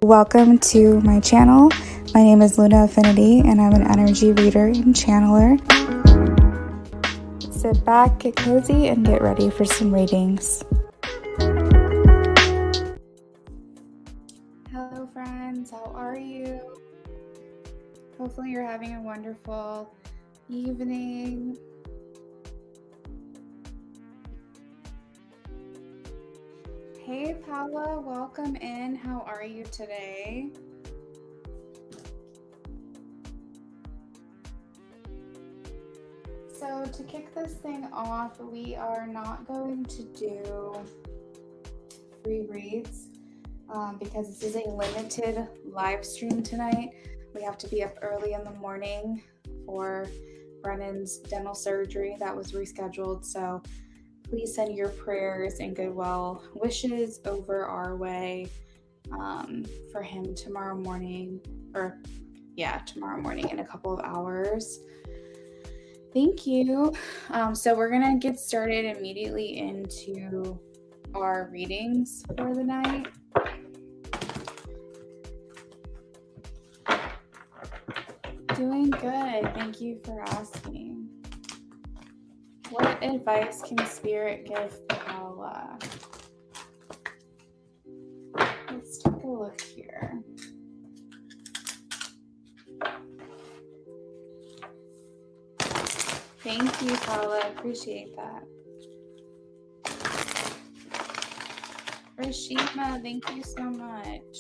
Welcome to my channel. My name is Luna Affinity and I'm an energy reader and channeler. Sit back, get cozy, and get ready for some readings. Hello friends, how are you? Hopefully you're having a wonderful evening. Hey Paula, welcome in. How are you today? So to kick this thing off, we are not going to do free reads because this is a limited live stream tonight. We have to be up early in the morning for Brennan's dental surgery that was rescheduled. So please send your prayers and goodwill wishes over our way for him tomorrow morning, tomorrow morning in a couple of hours. Thank you. So we're going to get started immediately into our readings for the night. Doing good. Thank you for asking. What advice can Spirit give Paula? Let's take a look here. Thank you, Paula. I appreciate that. Rashima, thank you so much.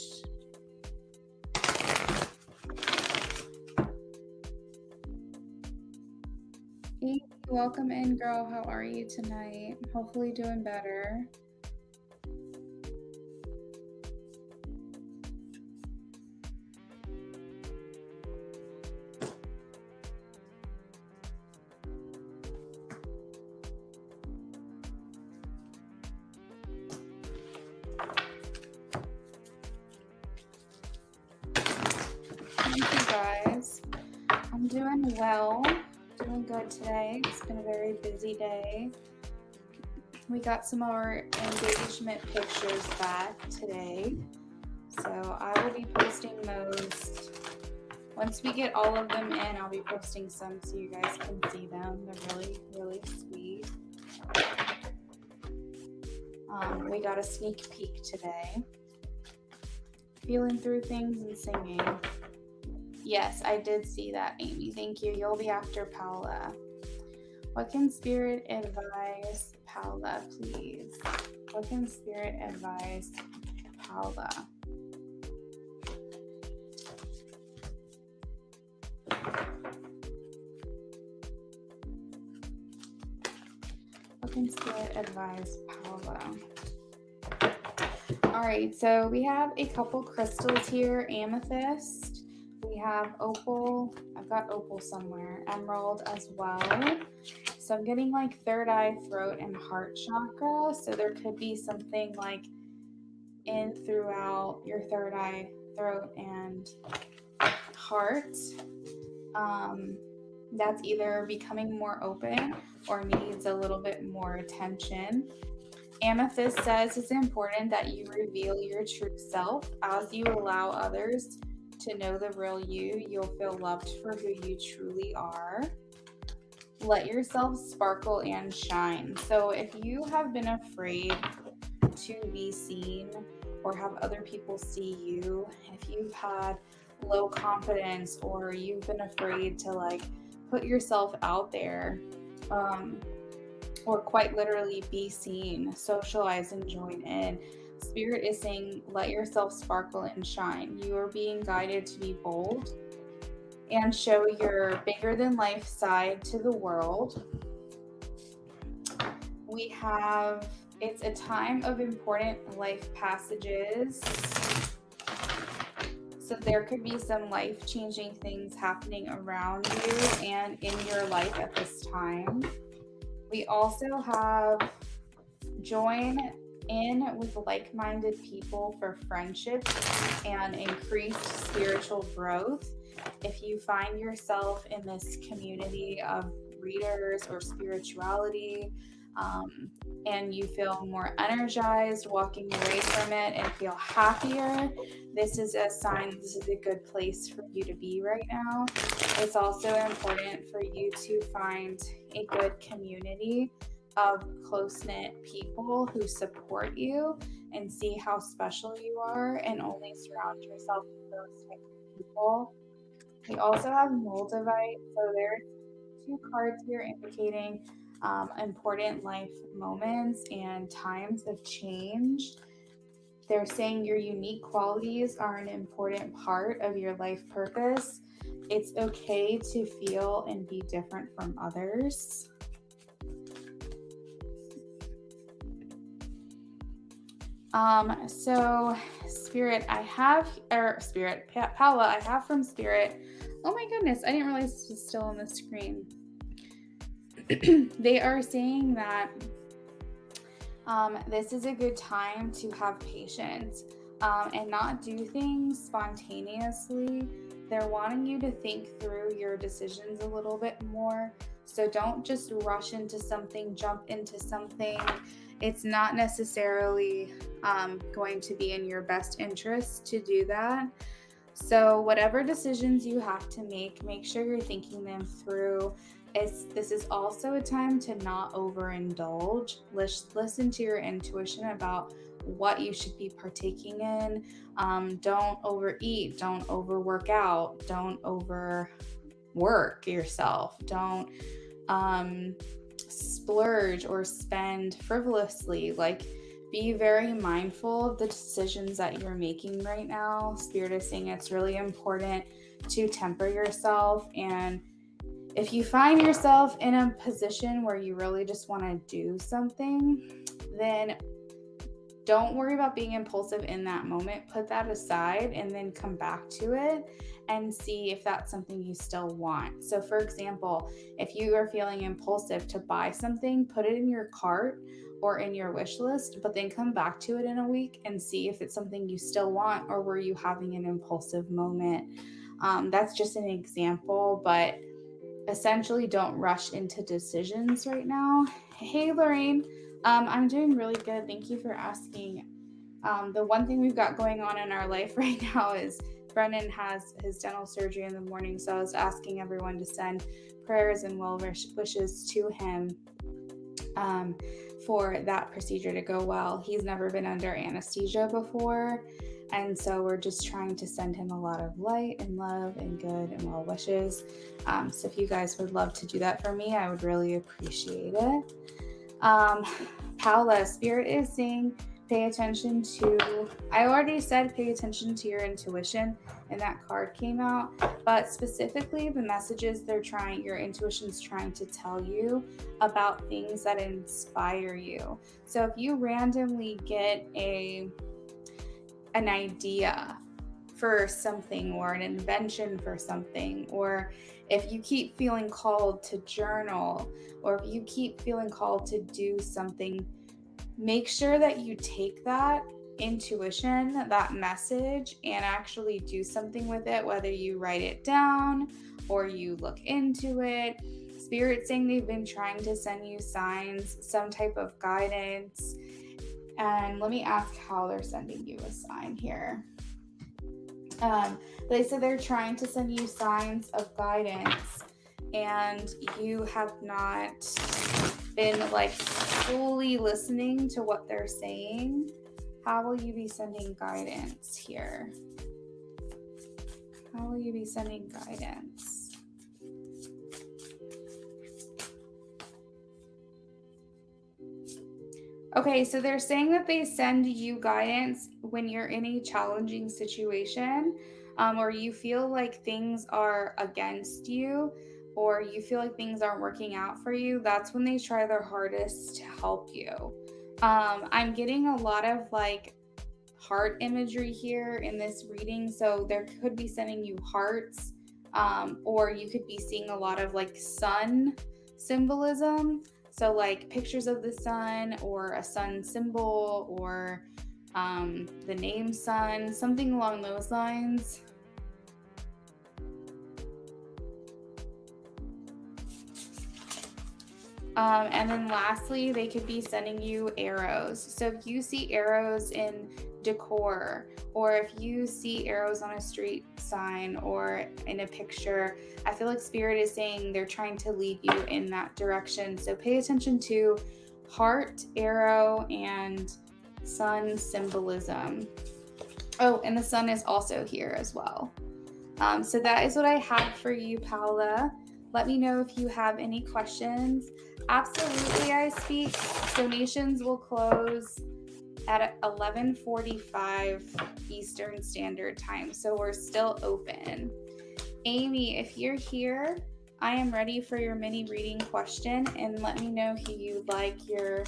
Hey, welcome in, girl. How are you tonight? Hopefully doing better. Thank you, guys. I'm doing well. Doing good today. It's been a very busy day. We got some more engagement pictures back today, so I will be posting those. Once we get all of them in, I'll be posting some so you guys can see them. They're really, really sweet. We got a sneak peek today. Feeling through things and singing. Yes, I did see that, Amy. Thank you. You'll be after Paula. What can Spirit advise Paula, please? What can Spirit advise Paula? What can Spirit advise Paula? All right, so we have a couple crystals here. Amethyst. We have opal. I've got opal somewhere. Emerald as well. So I'm getting like third eye, throat, and heart chakra. So there could be something like in throughout your third eye, throat, and heart. That's either becoming more open or needs a little bit more attention. Amethyst says it's important that you reveal your true self. As you allow others to know the real you, you'll feel loved for who you truly are. Let yourself sparkle and shine. So if you have been afraid to be seen or have other people see you, if you've had low confidence or you've been afraid to like put yourself out there, or quite literally be seen, socialize and join in, Spirit is saying, let yourself sparkle and shine. You are being guided to be bold and show your bigger than life side to the world. We have, it's a time of important life passages. So there could be some life-changing things happening around you and in your life at this time. We also have join in with like-minded people for friendship and increased spiritual growth. If you find yourself in this community of readers or spirituality, and you feel more energized walking away from it and feel happier, this is a sign this is a good place for you to be right now. It's also important for you to find a good community of close-knit people who support you and see how special you are, and only surround yourself with those types of people. We also have Moldavite, so there's two cards here indicating important life moments and times of change. They're saying your unique qualities are an important part of your life purpose. It's okay to feel and be different from others. So Spirit, Paula, I have from Spirit. Oh my goodness, I didn't realize this was still on the screen. They are saying that this is a good time to have patience and not do things spontaneously. They're wanting you to think through your decisions a little bit more. So don't just rush into something, jump into something. It's not necessarily going to be in your best interest to do that. So whatever decisions you have to make sure you're thinking them through. This is also a time to not overindulge. Listen to your intuition about what you should be partaking in. Don't overeat. Don't overwork out. Don't overwork yourself. Don't splurge or spend frivolously. Like, be very mindful of the decisions that you're making right now. Spirit is saying it's really important to temper yourself, and if you find yourself in a position where you really just want to do something, then don't worry about being impulsive in that moment. Put that aside and then come back to it and see if that's something you still want. So for example, if you are feeling impulsive to buy something, put it in your cart or in your wish list, but then come back to it in a week and see if it's something you still want, or were you having an impulsive moment. That's just an example, but essentially don't rush into decisions right now. Hey, Lorraine. I'm doing really good. Thank you for asking. The one thing we've got going on in our life right now is Brennan has his dental surgery in the morning, so I was asking everyone to send prayers and well wishes to him for that procedure to go well. He's never been under anesthesia before, and so we're just trying to send him a lot of light and love and good and well wishes. So if you guys would love to do that for me, I would really appreciate it. Paula, Spirit is saying pay attention to, I already said pay attention to your intuition, and that card came out, but specifically the messages your intuition's trying to tell you about things that inspire you. So if you randomly get an idea for something, or an invention for something, or if you keep feeling called to journal, or if you keep feeling called to do something, make sure that you take that intuition, that message, and actually do something with it, whether you write it down or you look into it. Spirit's saying they've been trying to send you signs, some type of guidance. And let me ask how they're sending you a sign here. They said they're trying to send you signs of guidance, and you have not been like fully listening to what they're saying. How will you be sending guidance here? How will you be sending guidance? Okay, so they're saying that they send you guidance when you're in a challenging situation, or you feel like things are against you, or you feel like things aren't working out for you. That's when they try their hardest to help you. I'm getting a lot of like heart imagery here in this reading, so there could be sending you hearts, or you could be seeing a lot of like sun symbolism. So like pictures of the sun, or a sun symbol, or the name sun, something along those lines. And then lastly, they could be sending you arrows. So if you see arrows in decor, or if you see arrows on a street sign or in a picture, I feel like Spirit is saying they're trying to lead you in that direction. So pay attention to heart, arrow, and sun symbolism. Oh, and the sun is also here as well. So that is what I have for you, Paula. Let me know if you have any questions. Absolutely, I speak. Donations will close at 11:45 Eastern Standard Time, so we're still open. Amy, if you're here, I am ready for your mini reading question, and let me know who you'd like your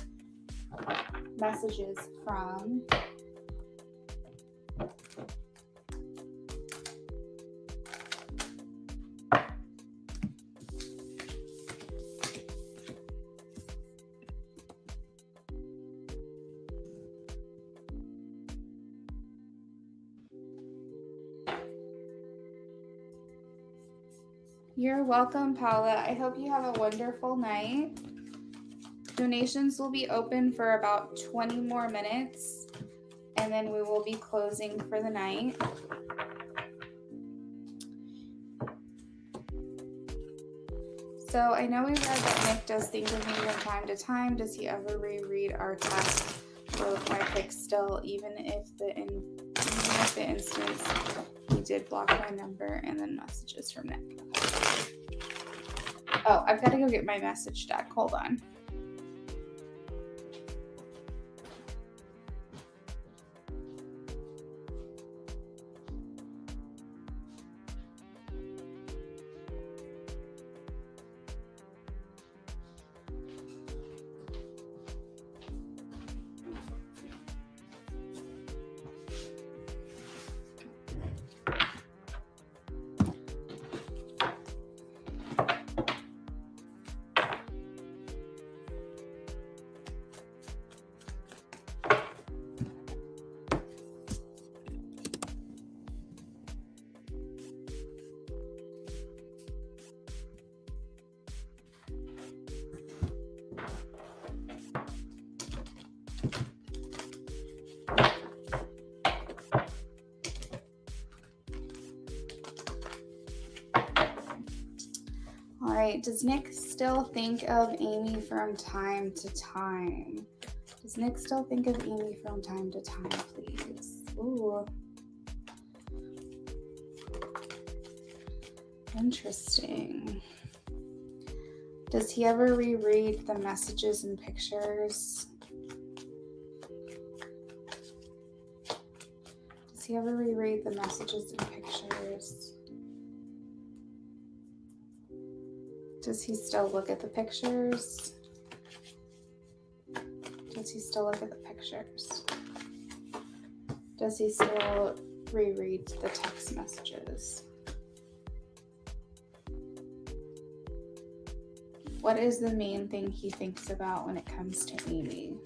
messages from. You're welcome, Paula. I hope you have a wonderful night. Donations will be open for about 20 more minutes, and then we will be closing for the night. So I know we read that Nick does think of me from time to time. Does he ever reread our text or look my pics still, even if the instance he did block my number and then messages from Nick? Oh, I've got to go get my message deck. Hold on. All right, does Nick still think of Amy from time to time? Does Nick still think of Amy from time to time, please? Ooh. Interesting. Does he ever reread the messages and pictures? Does he ever reread the messages and pictures? Does he still look at the pictures? Does he still look at the pictures? Does he still reread the text messages? What is the main thing he thinks about when it comes to Amy?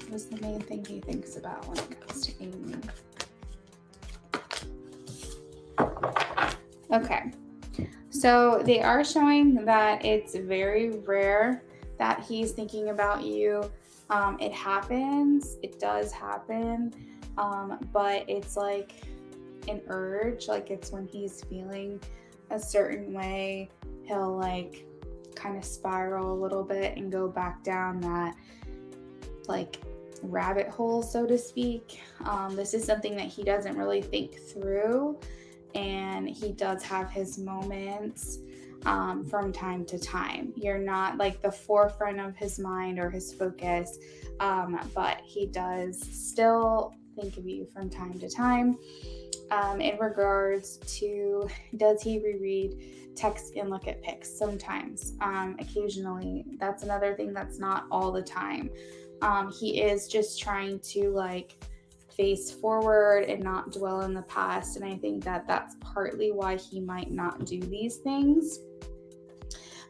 What is the main thing he thinks about when it comes to Amy? Okay, so they are showing that it's very rare that he's thinking about you. It happens, it does happen, but it's like an urge, like it's when he's feeling a certain way, he'll like kind of spiral a little bit and go back down that like rabbit hole, so to speak. This is something that he doesn't really think through, and he does have his moments from time to time. You're not like the forefront of his mind or his focus, but he does still think of you from time to time. In regards to, does he reread text and look at pics? Sometimes, occasionally. That's another thing that's not all the time. He is just trying to like face forward and not dwell in the past, and I think that that's partly why he might not do these things.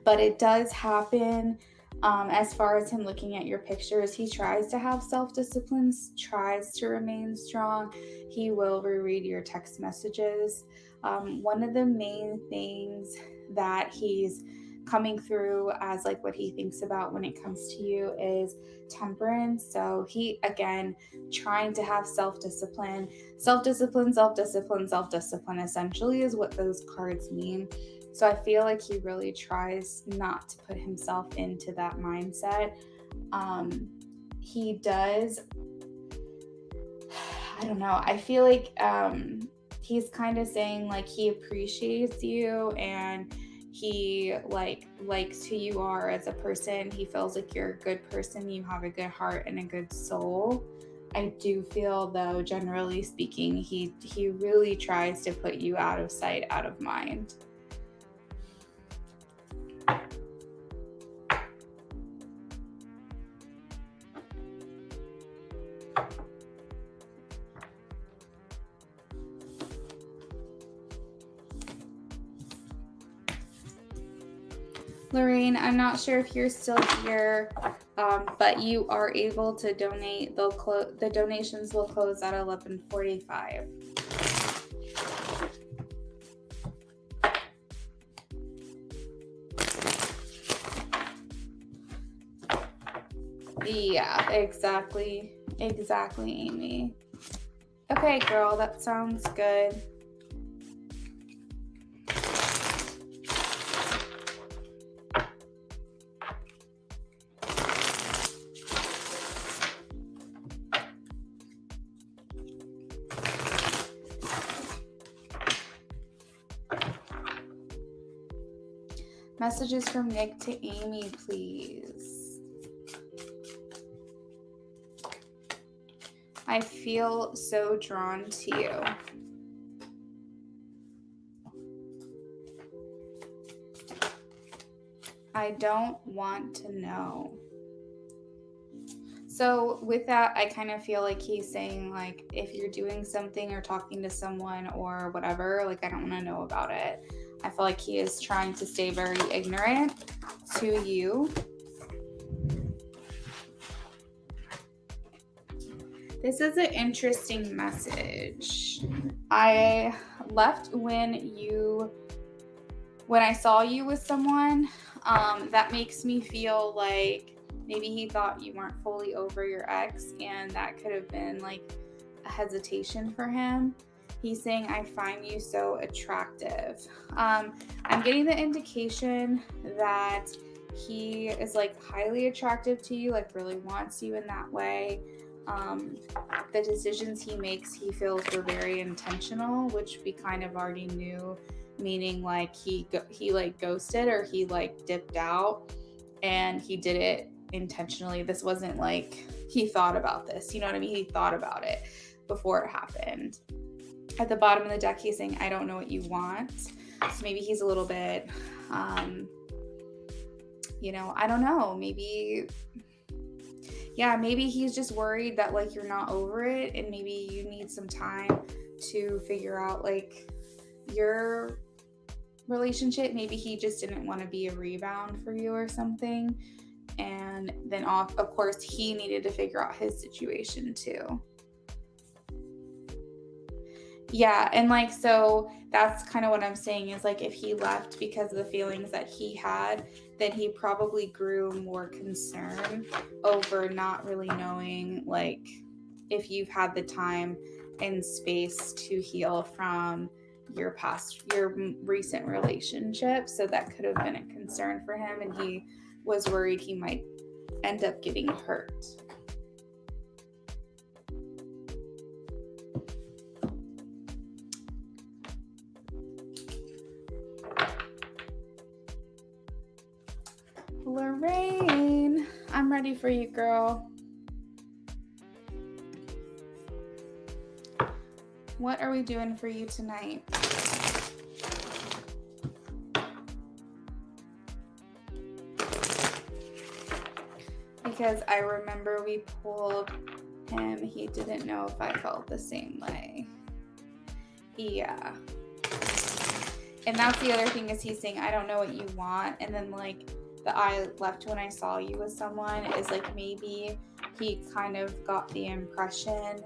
But it does happen. As far as him looking at your pictures, he tries to have self-discipline, tries to remain strong. He will reread your text messages. One of the main things that he's coming through as like what he thinks about when it comes to you is temperance. So he, again, trying to have self-discipline. Self-discipline, self-discipline, self-discipline essentially is what those cards mean. So I feel like he really tries not to put himself into that mindset. He does, I don't know, I feel like he's kind of saying like he appreciates you and he likes who you are as a person. He feels like you're a good person, you have a good heart and a good soul. I do feel though, generally speaking, he really tries to put you out of sight, out of mind. Lorraine, I'm not sure if you're still here, but you are able to donate. The donations will close at 11:45. Yeah, exactly, Amy. Okay, girl, that sounds good. Messages from Nick to Amy, please. I feel so drawn to you. I don't want to know. So with that, I kind of feel like he's saying like, if you're doing something or talking to someone or whatever, like I don't want to know about it. I feel like he is trying to stay very ignorant to you. This is an interesting message. I left when I saw you with someone. That makes me feel like maybe he thought you weren't fully over your ex, and that could have been like a hesitation for him. He's saying, I find you so attractive. I'm getting the indication that he is like highly attractive to you, like really wants you in that way. The decisions he makes, he feels were very intentional, which we kind of already knew, meaning like he like ghosted or he like dipped out, and he did it intentionally. This wasn't like he thought about this, you know what I mean? He thought about it before it happened. At the bottom of the deck, he's saying, I don't know what you want. So maybe he's a little bit, I don't know, maybe he's just worried that like you're not over it, and maybe you need some time to figure out like your relationship. Maybe he just didn't want to be a rebound for you or something. And then of course he needed to figure out his situation too. Yeah, and like, so that's kind of what I'm saying is like, if he left because of the feelings that he had, then he probably grew more concerned over not really knowing like if you've had the time and space to heal from your recent relationship. So that could have been a concern for him, and he was worried he might end up getting hurt. Lorraine, I'm ready for you, girl. What are we doing for you tonight? Because I remember we pulled him. He didn't know if I felt the same way. Yeah. And that's the other thing is he's saying, I don't know what you want. And then like that I left when I saw you with someone is like maybe he kind of got the impression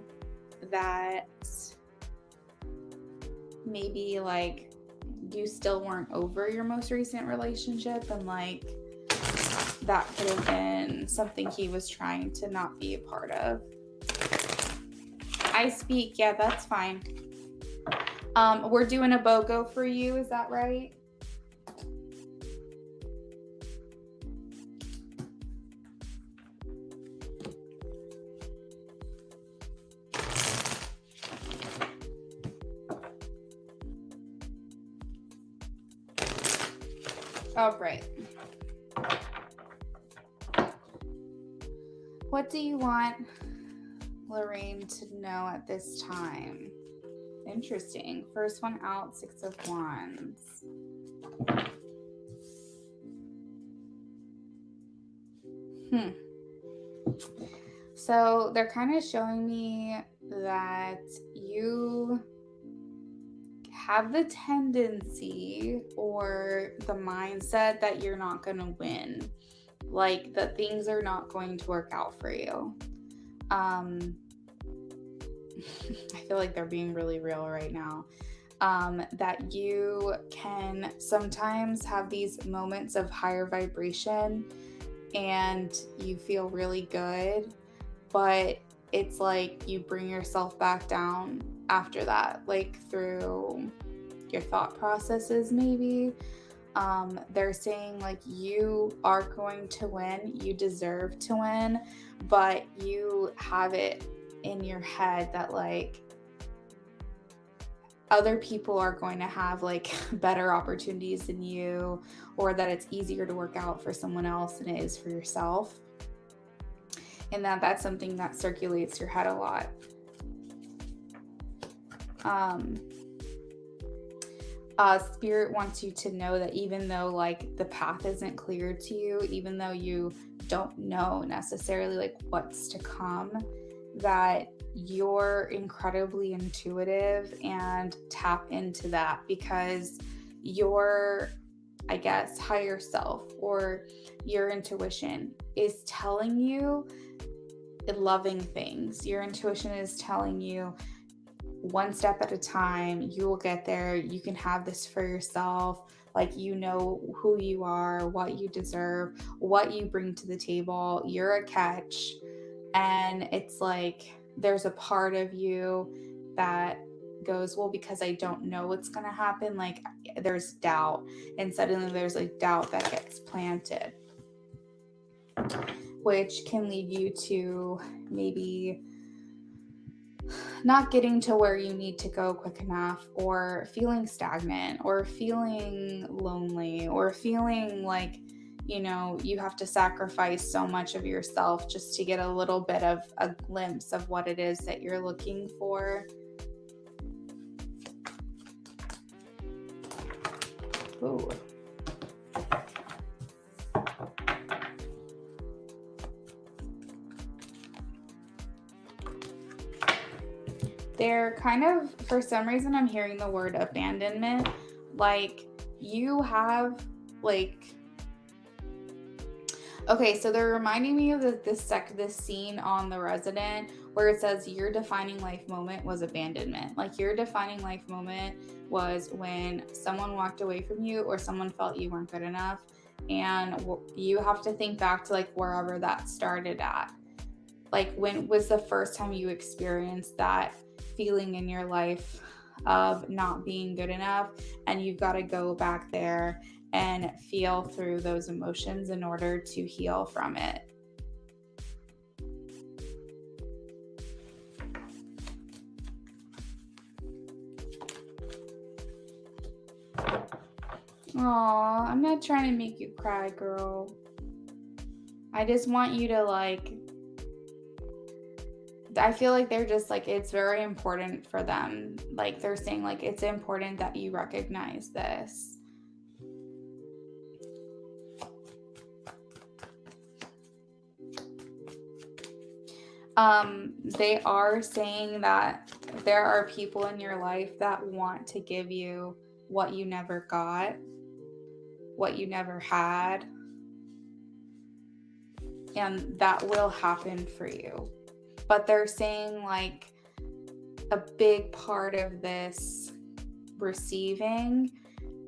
that maybe like you still weren't over your most recent relationship, and like that could have been something he was trying to not be a part of. I speak, yeah, that's fine. We're doing a BOGO for you, is that right? All right. What do you want Lorraine to know at this time? Interesting. First one out, 6 of Wands. So they're kind of showing me that you have the tendency or the mindset that you're not going to win, like that things are not going to work out for you. I feel like they're being really real right now. That you can sometimes have these moments of higher vibration and you feel really good, but it's like you bring yourself back down after that, like through your thought processes maybe. They're saying like you are going to win, you deserve to win, but you have it in your head that like other people are going to have like better opportunities than you, or that it's easier to work out for someone else than it is for yourself. And that's something that circulates your head a lot. Spirit wants you to know that even though like the path isn't clear to you, even though you don't know necessarily like what's to come, that you're incredibly intuitive and tap into that, because your, I guess, higher self or your intuition is telling you loving things. Your intuition is telling you one step at a time, you will get there. You can have this for yourself. Like, you know who you are, what you deserve, what you bring to the table. You're a catch. And it's like there's a part of you that goes, well, because I don't know what's going to happen, like there's doubt. And suddenly there's like doubt that gets planted, which can lead you to maybe not getting to where you need to go quick enough, or feeling stagnant, or feeling lonely, or feeling like, you know, you have to sacrifice so much of yourself just to get a little bit of a glimpse of what it is that you're looking for. Ooh. They're kind of, for some reason, I'm hearing the word abandonment. Like you have like, okay, so they're reminding me of this scene on The Resident where it says your defining life moment was abandonment. Like your defining life moment was when someone walked away from you or someone felt you weren't good enough. And you have to think back to like wherever that started at. Like, when was the first time you experienced that feeling in your life of not being good enough? And you've got to go back there and feel through those emotions in order to heal from it. Aw, I'm not trying to make you cry, girl. I just want you to like, I feel like they're just like, it's very important for them. Like they're saying like, it's important that you recognize this. They are saying that there are people in your life that want to give you what you never got, what you never had. and that will happen for you. But they're saying like a big part of this receiving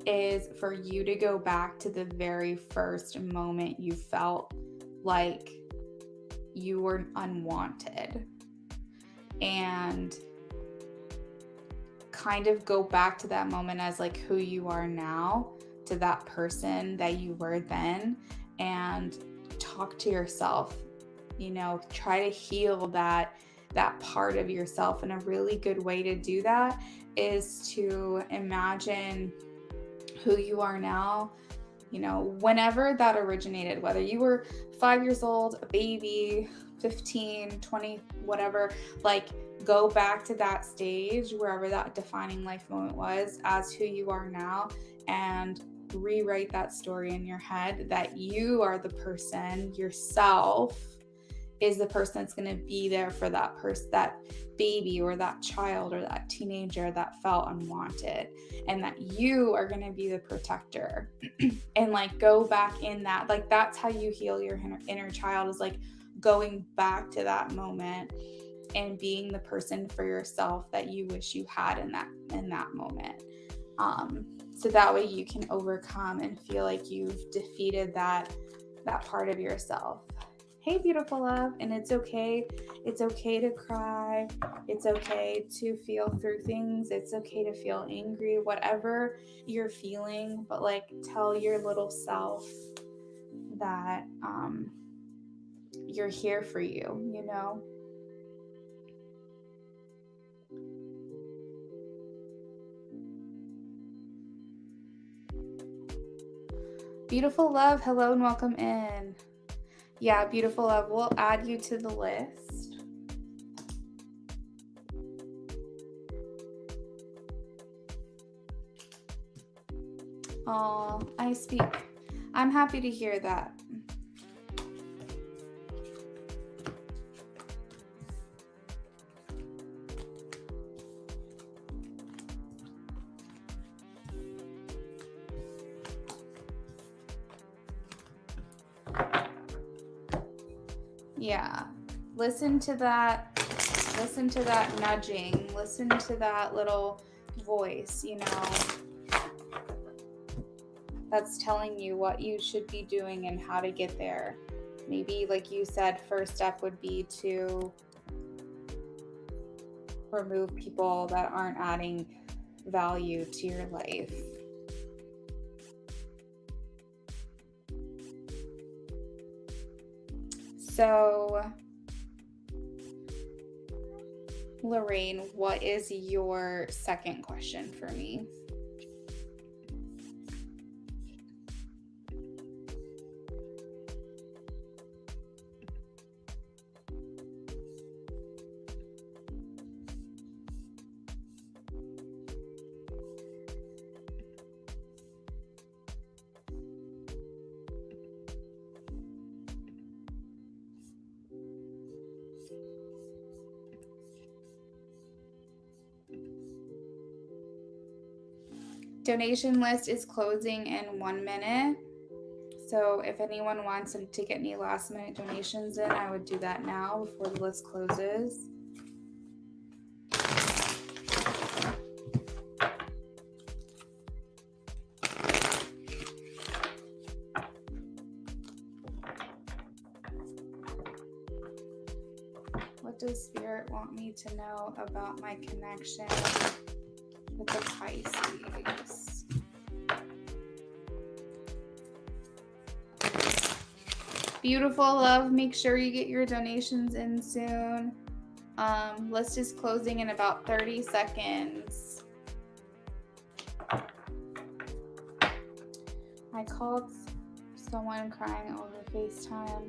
is for you to go back to the very first moment you felt like you were unwanted, and kind of go back to that moment as like who you are now, to that person that you were then, and talk to yourself, try to heal that part of yourself. And a really good way to do that is to imagine who you are now, whenever that originated, whether you were 5 years old, a baby, 15, 20, whatever, like go back to that stage, wherever that defining life moment was, as who you are now, and rewrite that story in your head that you are the person, yourself is the person that's going to be there for that person, that baby or that child or that teenager that felt unwanted, and that you are going to be the protector. And like go back in that, like that's how you heal your inner child, is like going back to that moment and being the person for yourself that you wish you had in that moment. So that way you can overcome and feel like you've defeated that part of yourself. Hey, beautiful love. And it's okay. It's okay to cry. It's okay to feel through things. It's okay to feel angry, whatever you're feeling, but like tell your little self that you're here for you, Beautiful love. Hello and welcome in. Yeah, beautiful love. We'll add you to the list. Oh, I speak. I'm happy to hear that. Yeah. Listen to that nudging. Listen to that little voice, that's telling you what you should be doing and how to get there. Maybe, like you said, first step would be to remove people that aren't adding value to your life. So, Lorraine, what is your second question for me? Donation list is closing in 1 minute. So if anyone wants to get any last minute donations in, I would do that now before the list closes. What does Spirit want me to know about my connection with the Pisces? Beautiful love. Make sure you get your donations in soon. List is closing in about 30 seconds. I called someone crying over FaceTime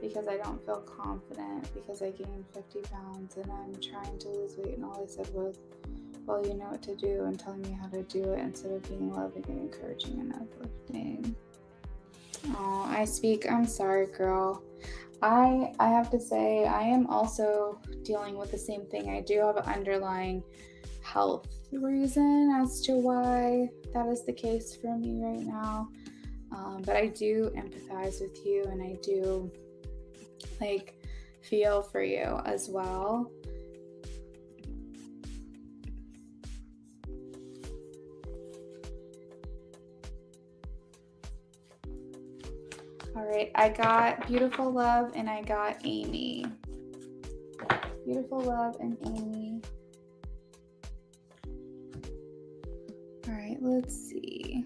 because I don't feel confident because I gained 50 pounds and I'm trying to lose weight, and all they said was, well, you know what to do, and telling me how to do it instead of being loving and encouraging and uplifting. Oh, I'm sorry, girl. I have to say, I am also dealing with the same thing. I do have an underlying health reason as to why that is the case for me right now. But I do empathize with you, and I do like feel for you as well. All right, I got beautiful love and I got Amy. Beautiful love and Amy. All right, let's see.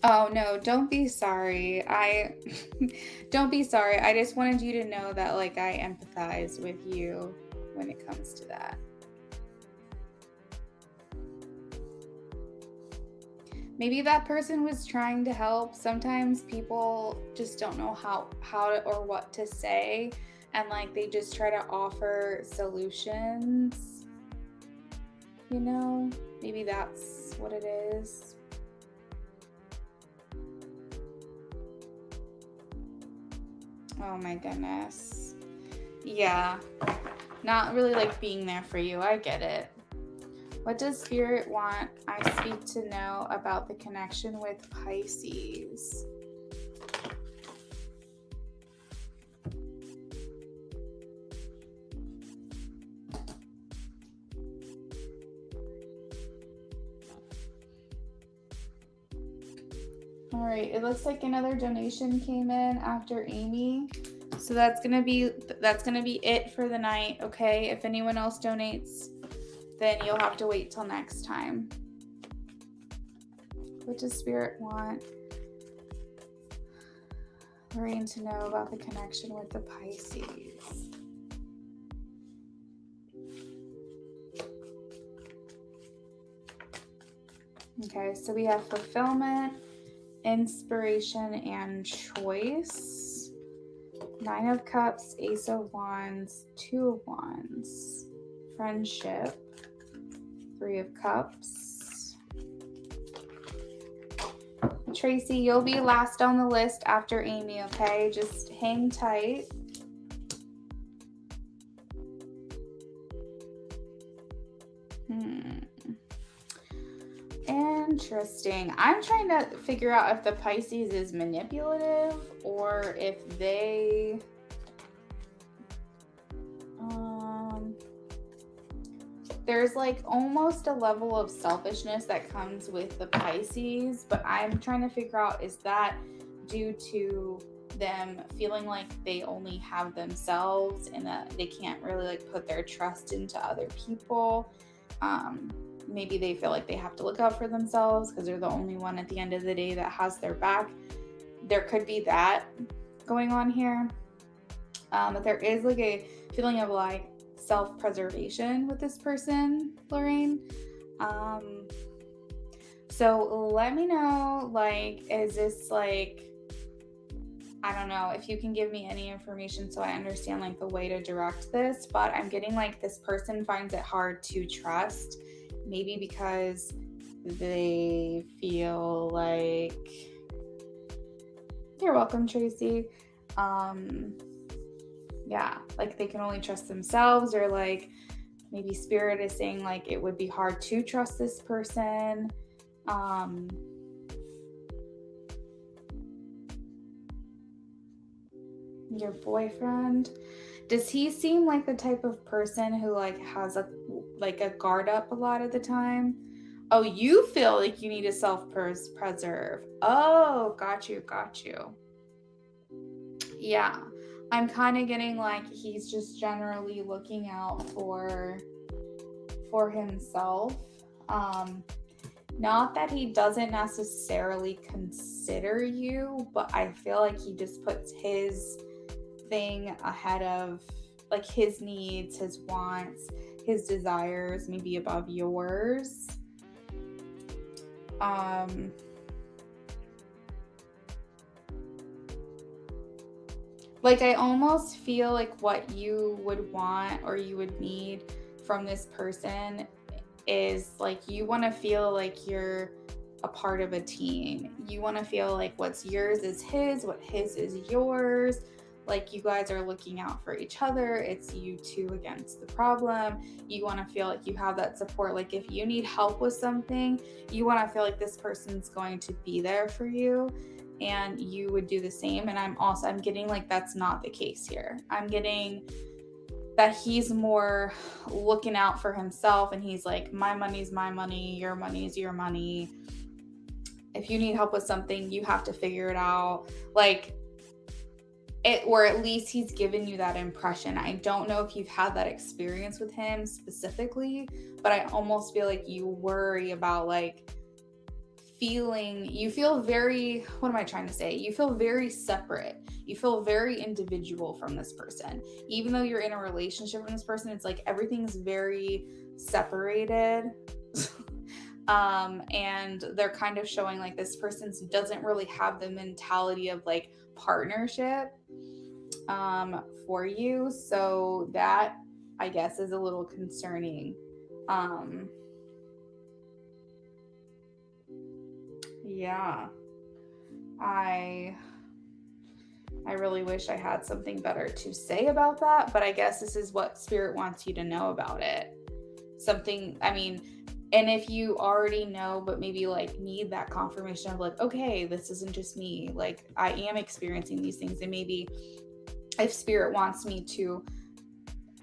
Oh no, don't be sorry. Don't be sorry. I just wanted you to know that like I empathize with you when it comes to that. Maybe that person was trying to help. Sometimes people just don't know how to, or what to say, and like they just try to offer solutions. You know, maybe that's what it is. Oh my goodness. Yeah. Not really like being there for you. I get it. What does Spirit want I speak to know about the connection with Pisces? All right, it looks like another donation came in after Amy. So that's gonna be it for the night, okay? If anyone else donates, then you'll have to wait till next time. What does Spirit want Lorraine to know about the connection with the Pisces? Okay, so we have fulfillment, inspiration, and choice. 9 of Cups, Ace of Wands, 2 of Wands, friendship, 3 of Cups. Tracy, you'll be last on the list after Amy, okay? Just hang tight. Interesting. I'm trying to figure out if the Pisces is manipulative or if they there's like almost a level of selfishness that comes with the Pisces, but I'm trying to figure out, is that due to them feeling like they only have themselves and that they can't really like put their trust into other people? Maybe they feel like they have to look out for themselves because they're the only one at the end of the day that has their back. There could be that going on here. But there is like a feeling of like self-preservation with this person, Lorraine. So let me know, like, is this like, I don't know if you can give me any information so I understand like the way to direct this, but I'm getting like this person finds it hard to trust, maybe because they feel like, you're welcome, Tracy. Yeah, like they can only trust themselves, or like maybe Spirit is saying like it would be hard to trust this person. Your boyfriend, does he seem like the type of person who like has a guard up a lot of the time? Oh, you feel like you need to self-preserve. Oh, got you. Yeah, I'm kind of getting like he's just generally looking out for himself. Not that he doesn't necessarily consider you, but I feel like he just puts his thing ahead of like his needs, his wants, his desires, maybe above yours. Like, I almost feel like what you would want or you would need from this person is like you want to feel like you're a part of a team. You want to feel like what's yours is his, what his is yours. Like you guys are looking out for each other. It's you two against the problem. You want to feel like you have that support. Like if you need help with something, you want to feel like this person's going to be there for you and you would do the same. And I'm getting like that's not the case here. I'm getting that he's more looking out for himself and he's like, my money's my money, your money's your money. If you need help with something, you have to figure it out. Like it, or at least he's given you that impression. I don't know if you've had that experience with him specifically, but I almost feel like you worry about like you feel very, what am I trying to say? You feel very separate. You feel very individual from this person. Even though you're in a relationship with this person, it's like everything's very separated. And they're kind of showing like this person doesn't really have the mentality of like partnership for you. So that I guess is a little concerning. Yeah. I really wish I had something better to say about that, but I guess this is what spirit wants you to know about it. Something, I mean, and if you already know, but maybe like need that confirmation of like, okay, this isn't just me. Like I am experiencing these things. And maybe if spirit wants me to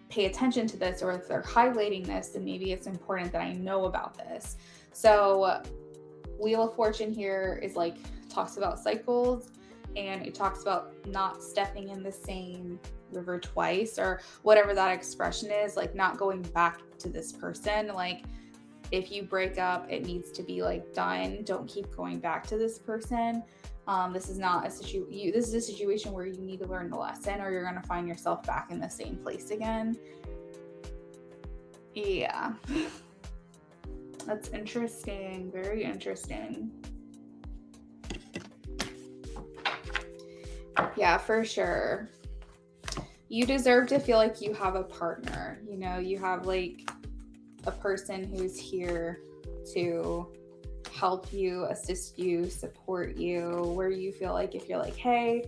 pay attention to this, or if they're highlighting this, then maybe it's important that I know about this. So Wheel of Fortune here is like, talks about cycles, and it talks about not stepping in the same river twice, or whatever that expression is, like not going back to this person. Like if you break up, it needs to be like done. Don't keep going back to this person. This is not a this is a situation where you need to learn the lesson, or you're going to find yourself back in the same place again. Yeah. That's interesting. Very interesting. Yeah, for sure. You deserve to feel like you have a partner. You know, you have like a person who's here to help you, assist you, support you, where you feel like if you're like, hey,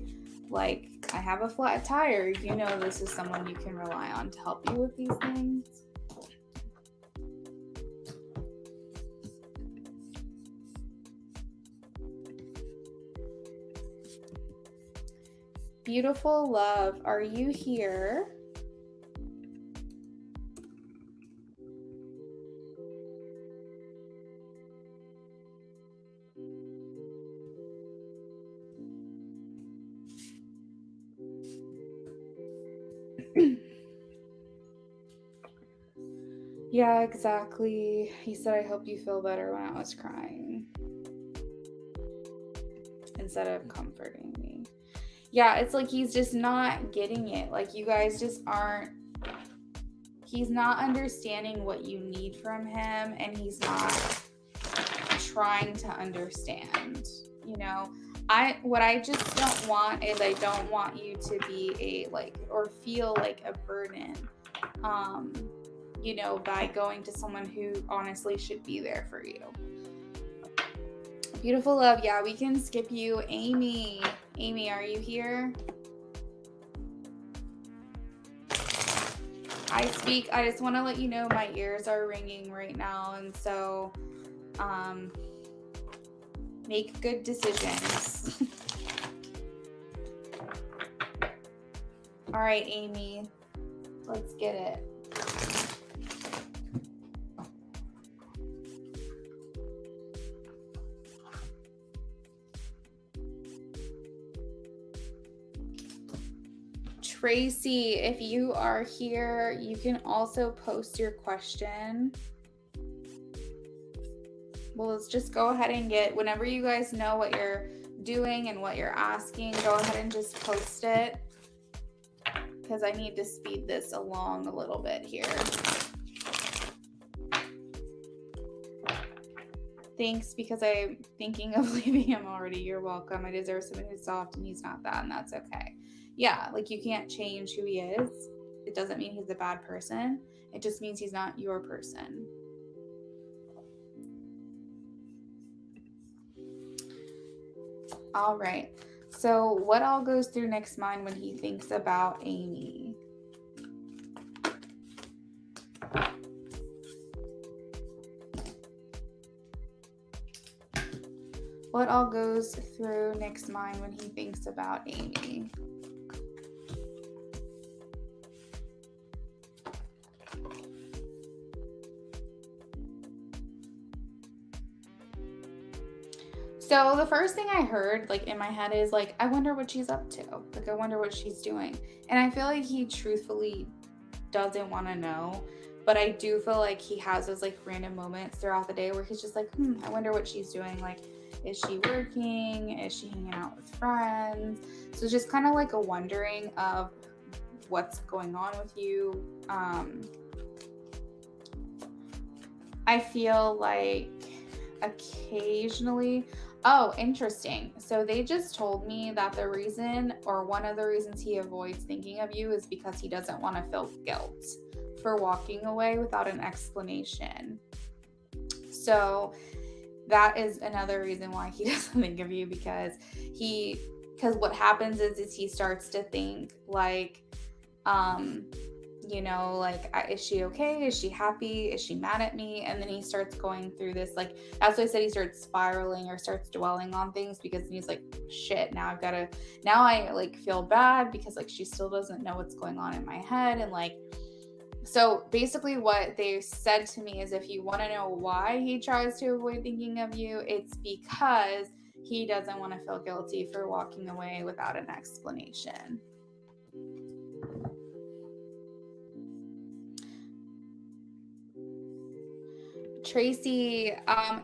like I have a flat tire, you know, this is someone you can rely on to help you with these things. Beautiful love, are you here? Yeah, exactly. He said, I hope you feel better when I was crying, instead of comforting me. Yeah, it's like he's just not getting it. Like you guys just aren't, he's not understanding what you need from him, and he's not trying to understand, you know. What I just don't want is I don't want you to be a like, or feel like a burden, you know, by going to someone who honestly should be there for you. Beautiful love. Yeah, we can skip you. Amy, are you here? I just want to let you know my ears are ringing right now, and so make good decisions. All right, Amy, let's get it. Tracy, if you are here, you can also post your question. Well, let's just go ahead and whenever you guys know what you're doing and what you're asking, go ahead and just post it, because I need to speed this along a little bit here. Thanks, because I'm thinking of leaving him already. You're welcome. I deserve someone who's soft, and he's not that, and that's okay. Yeah, like you can't change who he is. It doesn't mean he's a bad person. It just means he's not your person. All right. So what all goes through Nick's mind when he thinks about Amy? What all goes through Nick's mind when he thinks about Amy? So the first thing I heard, like, in my head is, like, I wonder what she's up to. Like, I wonder what she's doing. And I feel like he truthfully doesn't want to know. But I do feel like he has those, like, random moments throughout the day where he's just like, I wonder what she's doing. Like, is she working? Is she hanging out with friends? So it's just kind of like a wondering of what's going on with you. I feel like occasionally, oh, interesting. So they just told me that the reason, or one of the reasons he avoids thinking of you is because he doesn't want to feel guilt for walking away without an explanation. So that is another reason why he doesn't think of you, because what happens is he starts to think like, like, is she okay? Is she happy? Is she mad at me? And then he starts going through this, like, that's why I said he starts spiraling or starts dwelling on things, because he's like, shit, now I like feel bad because like she still doesn't know what's going on in my head. And like, so basically what they said to me is, if you want to know why he tries to avoid thinking of you, it's because he doesn't want to feel guilty for walking away without an explanation. Tracy,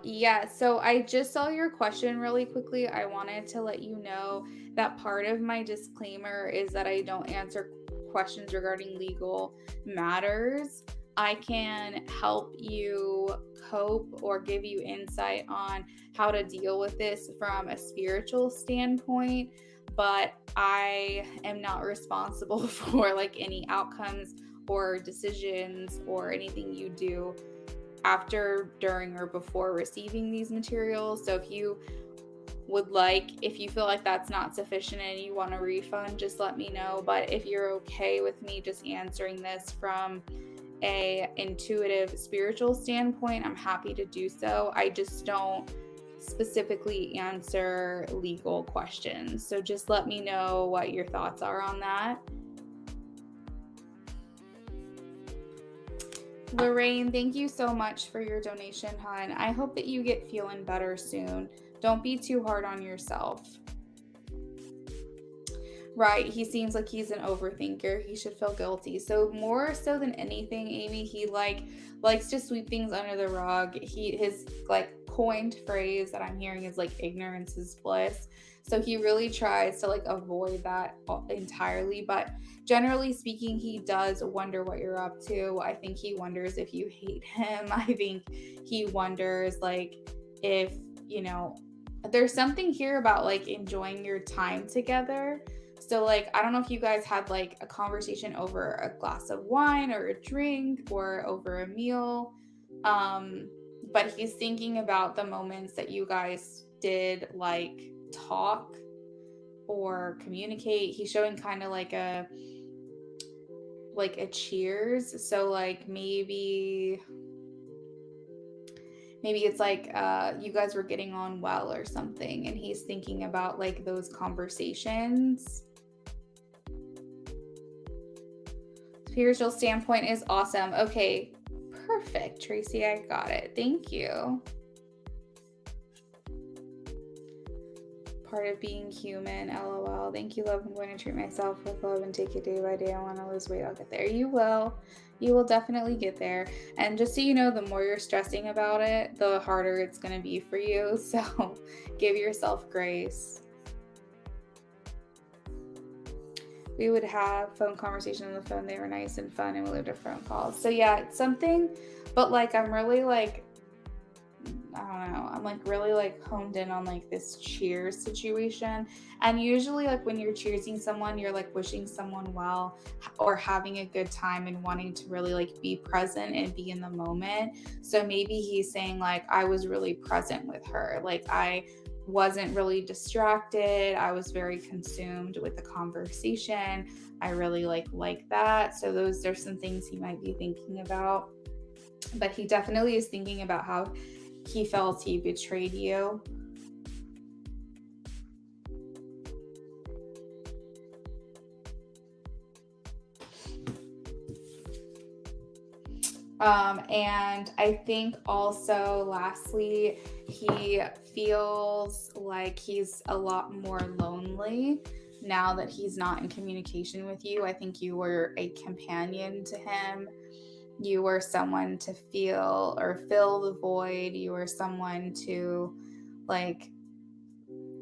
yeah, so I just saw your question really quickly. I wanted to let you know that part of my disclaimer is that I don't answer questions regarding legal matters. I can help you cope or give you insight on how to deal with this from a spiritual standpoint, but I am not responsible for like any outcomes or decisions or anything you do after, during, or before receiving these materials. So if you feel like that's not sufficient and you want a refund, just let me know. But if you're okay with me just answering this from a intuitive spiritual standpoint, I'm happy to do so. I just don't specifically answer legal questions. So just let me know what your thoughts are on that. Lorraine, thank you so much for your donation, hon. I hope that you get feeling better soon. Don't be too hard on yourself. Right, he seems like he's an overthinker. He should feel guilty. So more so than anything, Amy, he likes to sweep things under the rug. His like coined phrase that I'm hearing is like, ignorance is bliss. So he really tries to like avoid that entirely. But generally speaking, he does wonder what you're up to. I think he wonders if you hate him. I think he wonders like if, there's something here about like enjoying your time together. So like, I don't know if you guys had like a conversation over a glass of wine or a drink or over a meal. But he's thinking about the moments that you guys did like talk or communicate. He's showing kind of like a cheers. So like maybe it's like you guys were getting on well or something, and he's thinking about like those conversations. Spiritual standpoint is awesome. Okay, perfect, Tracy. I got it. Thank you. Part of being human, LOL. Thank you, love. I'm going to treat myself with love and take it day by day. I want to lose weight. I'll get there. You will. You will definitely get there. And just so you know, the more you're stressing about it, the harder it's going to be for you. So give yourself grace. We would have phone conversation on the phone. They were nice and fun, and we lived a phone calls. So yeah, it's something, but like, I'm really like, I don't don't know. I'm like really like honed in on like this cheers situation. And usually like when you're cheersing someone, you're like wishing someone well or having a good time and wanting to really like be present and be in the moment. So maybe he's saying like, I was really present with her. Like I wasn't really distracted. I was very consumed with the conversation. I really like that. So those are some things he might be thinking about. But he definitely is thinking about how he felt he betrayed you. And I think also, lastly, he feels like he's a lot more lonely now that he's not in communication with you. I think you were a companion to him. You were someone to feel or fill the void. You were someone to like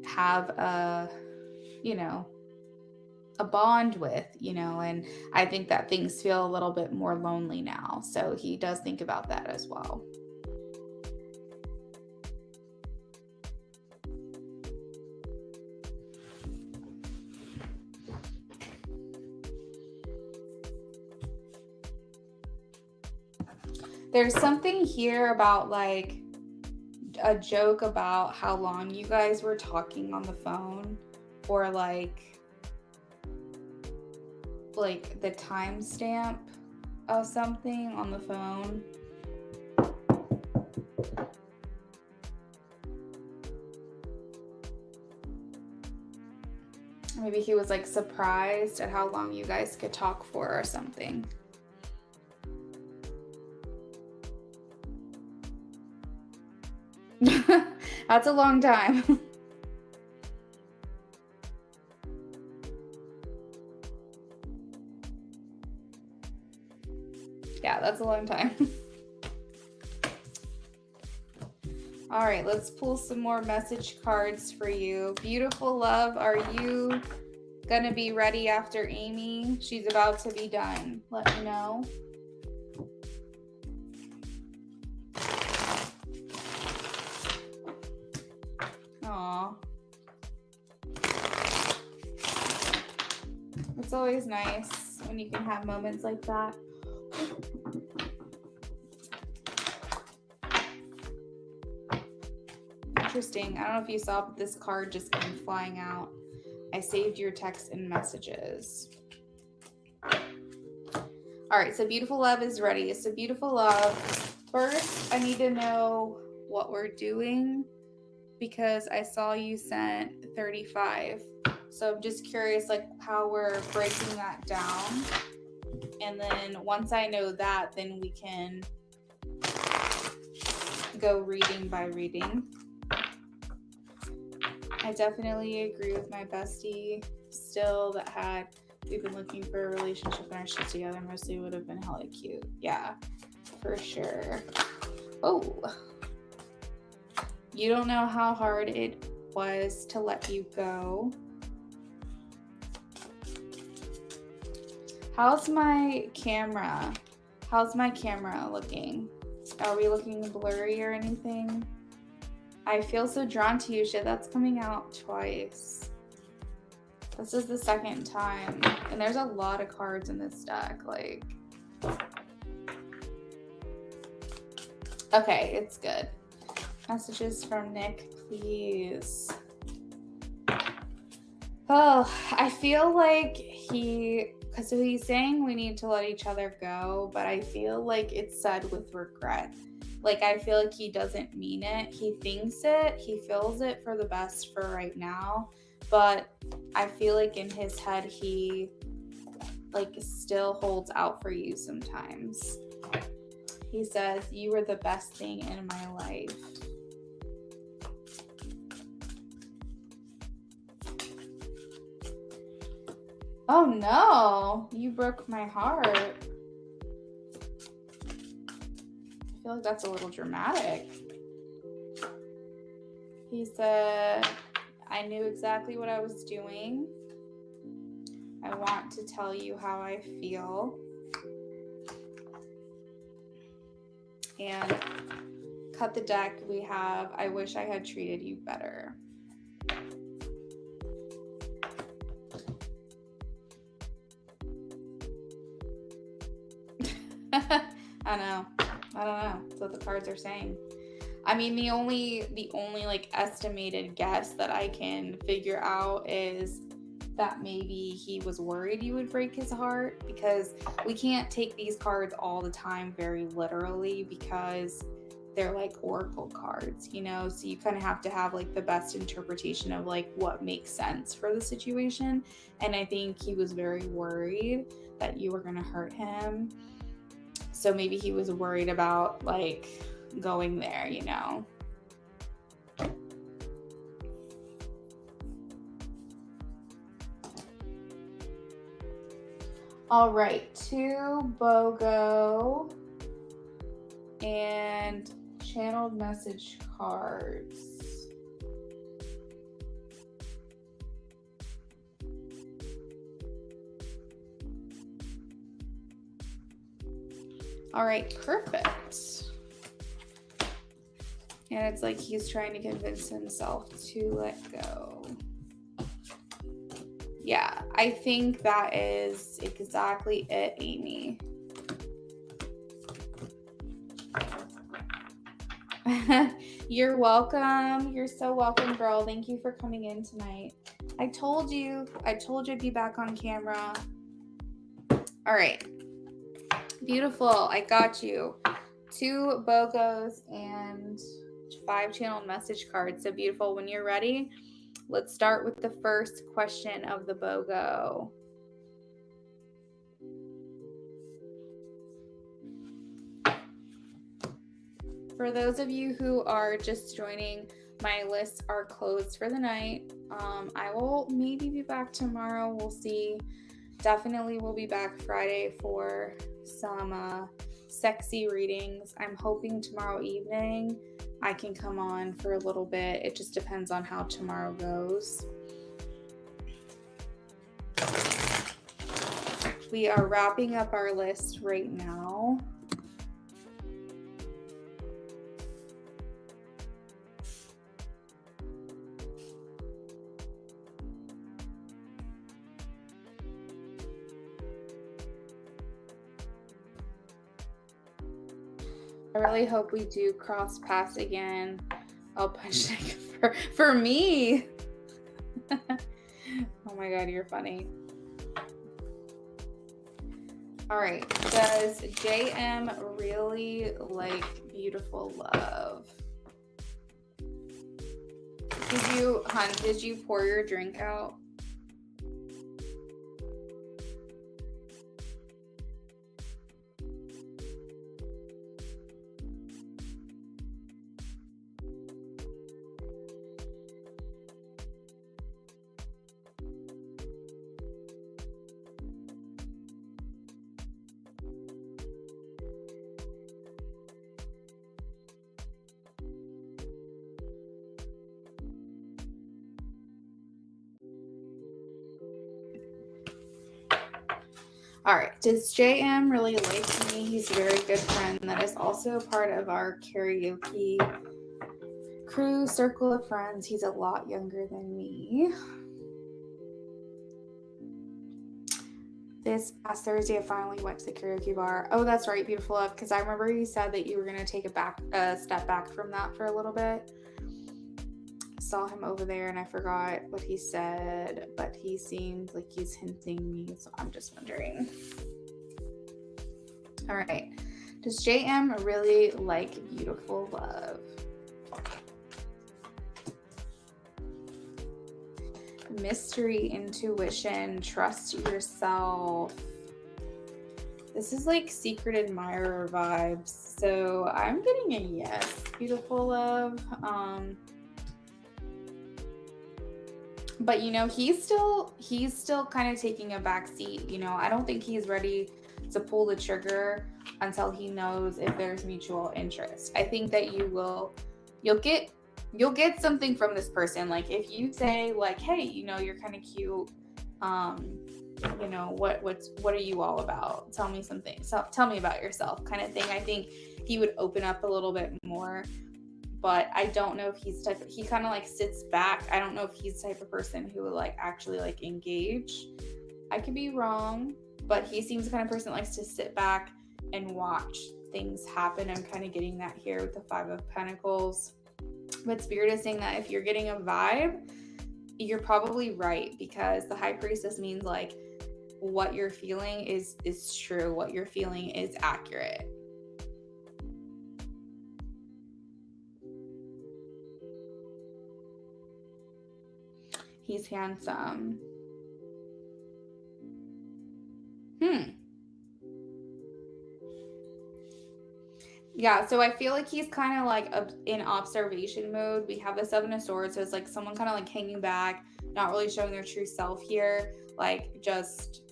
have a bond with, and I think that things feel a little bit more lonely now. So he does think about that as well. There's something here about like a joke about how long you guys were talking on the phone, or like the timestamp of something on the phone. Maybe he was like surprised at how long you guys could talk for or something. That's a long time. Yeah, that's a long time. All right, let's pull some more message cards for you. Beautiful love, are you gonna be ready after Amy? She's about to be done. Let me know. Aw. It's always nice when you can have moments like that. Interesting. I don't know if you saw, but this card just came flying out. I saved your text and messages. All right, so beautiful love is ready. So beautiful love. First, I need to know what we're doing because I saw you sent 35. So I'm just curious like how we're breaking that down. And then once I know that, then we can go reading by reading. I definitely agree with my bestie still that we've been looking for a relationship and our shit together, mostly would have been hella cute. Yeah, for sure. Oh, you don't know how hard it was to let you go. How's my camera? How's my camera looking? Are we looking blurry or anything? I feel so drawn to you. Shit, that's coming out twice. This is the second time. And there's a lot of cards in this deck. Like, okay, it's good. Messages from Nick, please. Oh, I feel like because he's saying we need to let each other go, but I feel like it's said with regret. Like, I feel like he doesn't mean it. He thinks it. He feels it for the best for right now. But I feel like in his head, he like still holds out for you sometimes. He says, you were the best thing in my life. Oh no, you broke my heart. I feel like that's a little dramatic. He said, I knew exactly what I was doing. I want to tell you how I feel. And cut the deck, we have I wish I had treated you better. I know. I don't know. That's what the cards are saying. I mean, the only like estimated guess that I can figure out is that maybe he was worried you would break his heart, because we can't take these cards all the time very literally because they're like oracle cards, you know, so you kind of have to have like the best interpretation of like what makes sense for the situation. And I think he was very worried that you were going to hurt him. So maybe he was worried about like going there, you know. All right, 2 BOGO and channeled message cards. All right, perfect. And it's like he's trying to convince himself to let go. Yeah, I think that is exactly it, Amy. You're welcome. You're so welcome, girl. Thank you for coming in tonight. I told you I'd be back on camera. All right. Beautiful. I got you. 2 BOGOs and 5 channeled message cards. So beautiful. When you're ready, let's start with the first question of the BOGO. For those of you who are just joining, my lists are closed for the night. I will maybe be back tomorrow. We'll see. Definitely will be back Friday for some sexy readings. I'm hoping tomorrow evening I can come on for a little bit. It just depends on how tomorrow goes. We are wrapping up our list right now. I really hope we do cross paths again. I'll punch for me. Oh my God, you're funny. All right. Does JM really like beautiful love? Did you pour your drink out? All right, does JM really like me? He's a very good friend that is also part of our karaoke crew circle of friends. He's a lot younger than me. This past Thursday, I finally went to the karaoke bar. Oh, that's right, beautiful love, because I remember you said that you were going to take a step back from that for a little bit. Saw him over there and I forgot what he said, but he seemed like he's hinting me, so I'm just wondering. All right, does JM really like beautiful love? Mystery, intuition, trust yourself. This is like secret admirer vibes, so I'm getting a yes, beautiful love. But you know, he's still kind of taking a back seat. You know, I don't think he's ready to pull the trigger until he knows if there's mutual interest. I think that you'll get something from this person. Like if you say like, hey, you know, you're kind of cute. You know, what are you all about? Tell me something. So tell me about yourself, kind of thing. I think he would open up a little bit more but I don't know if he's he kind of like sits back. I don't know if he's the type of person who would like actually like engage. I could be wrong, but he seems the kind of person that likes to sit back and watch things happen. I'm kind of getting that here with the Five of Pentacles. But Spirit is saying that if you're getting a vibe, you're probably right, because the High Priestess means like what you're feeling is true. What you're feeling is accurate. He's handsome. Yeah, so I feel like he's kind of like in observation mode. We have the Seven of Swords, so it's like someone kind of like hanging back, not really showing their true self here. Like just,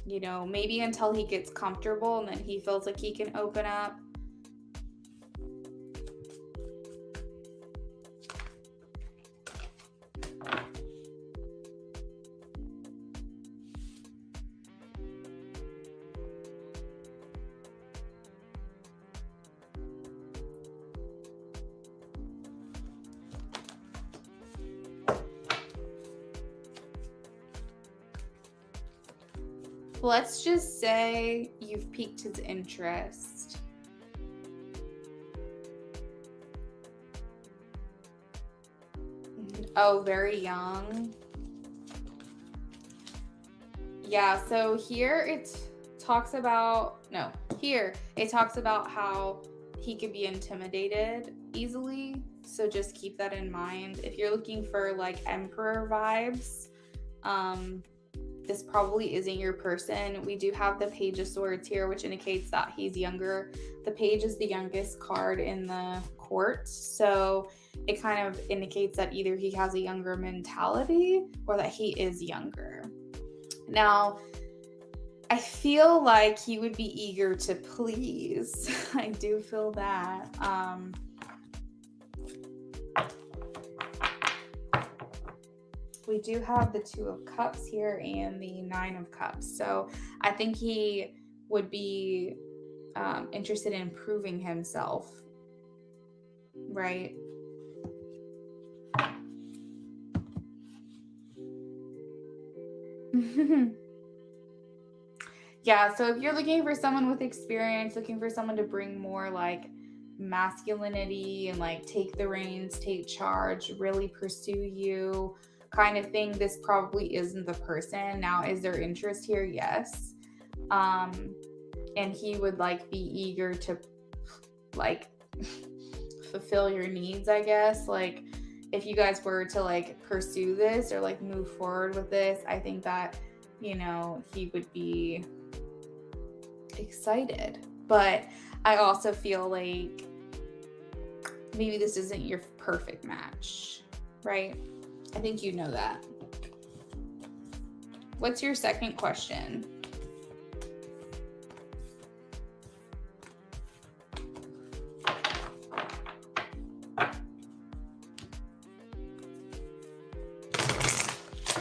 you know, maybe until he gets comfortable and then he feels like he can open up. Let's just say you've piqued his interest. Oh, very young. Yeah, so here it talks about, here it talks about how he could be intimidated easily. So just keep that in mind. If you're looking for like Emperor vibes, this probably isn't your person. We do have the Page of Swords here, which indicates that he's younger. The Page is the youngest card in the court, so it kind of indicates that either he has a younger mentality or that he is younger. Now, I feel like he would be eager to please. I do feel that. We do have the Two of Cups here and the Nine of Cups. So I think he would be interested in proving himself, right? Yeah, so if you're looking for someone with experience, looking for someone to bring more like masculinity and like take the reins, take charge, really pursue you kind of thing, this probably isn't the person. Now, is there interest here? Yes. And he would like be eager to like fulfill your needs, I guess. Like if you guys were to like pursue this or like move forward with this, I think that, you know, he would be excited. But I also feel like maybe this isn't your perfect match, right? I think you know that. What's your second question?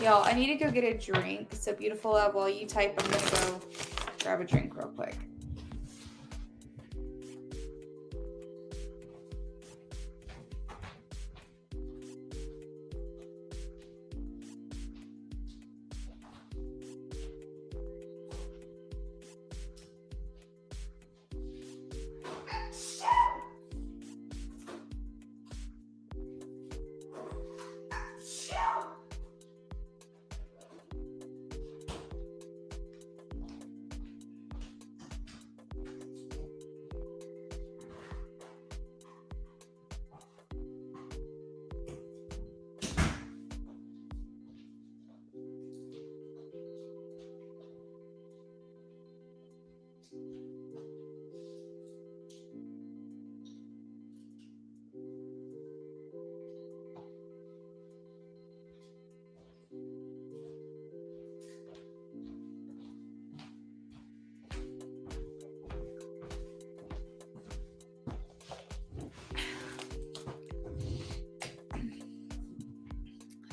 Y'all, I need to go get a drink. So beautiful love, while you type, I'm gonna go grab a drink real quick.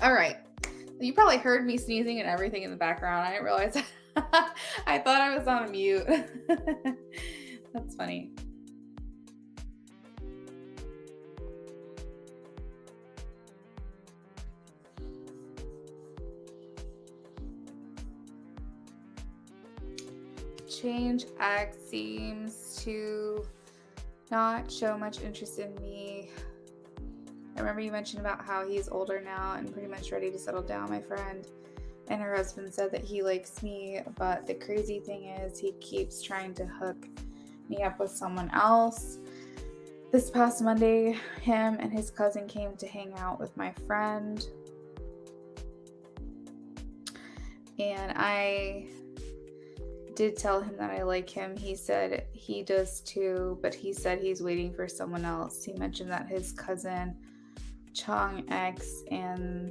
All right. You probably heard me sneezing and everything in the background. I didn't realize. I thought I was on mute. That's funny. Change X seems to not show much interest in me. I remember you mentioned about how he's older now and pretty much ready to settle down, my friend. And her husband said that he likes me, but the crazy thing is he keeps trying to hook me up with someone else. This past Monday, him and his cousin came to hang out with my friend. And I did tell him that I like him. He said he does too, but he said he's waiting for someone else. He mentioned that his cousin, Chong X, and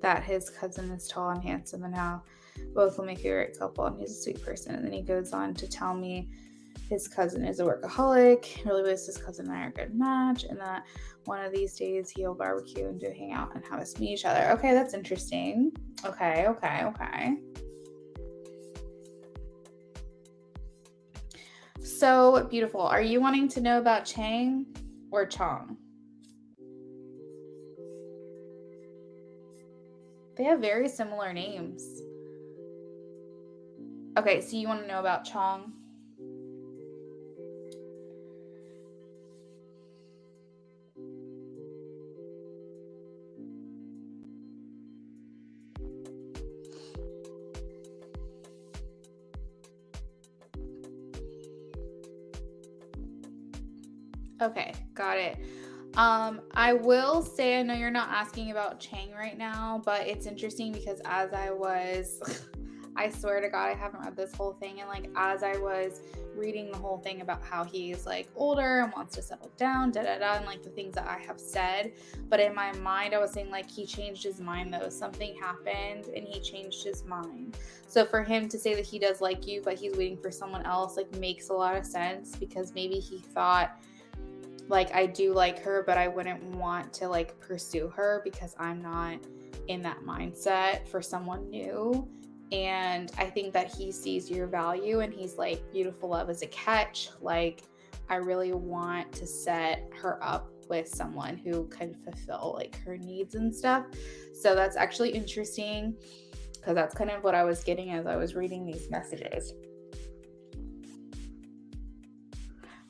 that his cousin is tall and handsome and how both will make a great couple and he's a sweet person. And then he goes on to tell me his cousin is a workaholic, really wishes his cousin and I are a good match, and that one of these days he'll barbecue and do hang out and have us meet each other. Okay, that's interesting. Okay. So beautiful. Are you wanting to know about Chang or Chong? They have very similar names. Okay, so you want to know about Chong? Okay, got it. I will say, I know you're not asking about Chang right now, but it's interesting because as I was, I swear to God, I haven't read this whole thing. And like, as I was reading the whole thing about how he's like older and wants to settle down, and like the things that I have said. But in my mind, I was saying like, he changed his mind though. Something happened and he changed his mind. So for him to say that he does like you, but he's waiting for someone else, like makes a lot of sense because maybe he thought, like, I do like her, but I wouldn't want to like pursue her because I'm not in that mindset for someone new. And I think that he sees your value and he's like, beautiful love is a catch. Like, I really want to set her up with someone who can fulfill like her needs and stuff. So that's actually interesting because that's kind of what I was getting as I was reading these messages.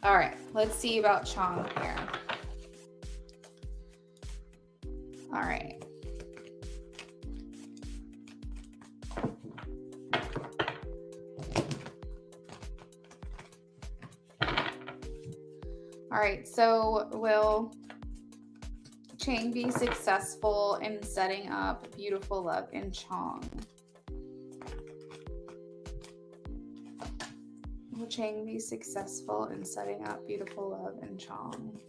All right, let's see about Chong here. All right. All right, so will Chang be successful in setting up beautiful love in Chong? Will Chang be successful in setting up beautiful love in Chong?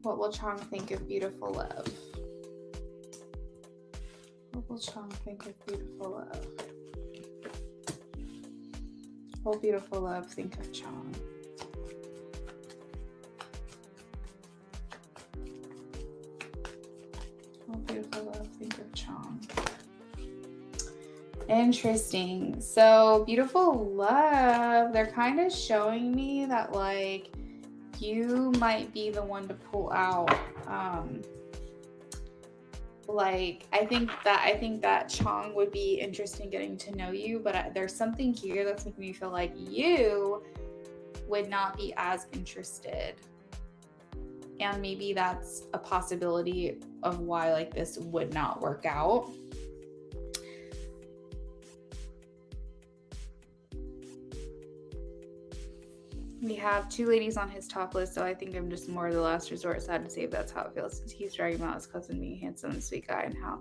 What will Chong think of beautiful love? What will Chong think of beautiful love? What will beautiful love think of Chong? What will beautiful love think of Chong? Interesting. So beautiful love, they're kind of showing me that like you might be the one to pull out. Like I think that Chong would be interested in getting to know you, but there's something here that's making me feel like you would not be as interested. And maybe that's a possibility of why like this would not work out. We have two ladies on his top list, so I think I'm just more of the last resort. Sad to say if that's how it feels, since he's dragging about his cousin being handsome and sweet guy and how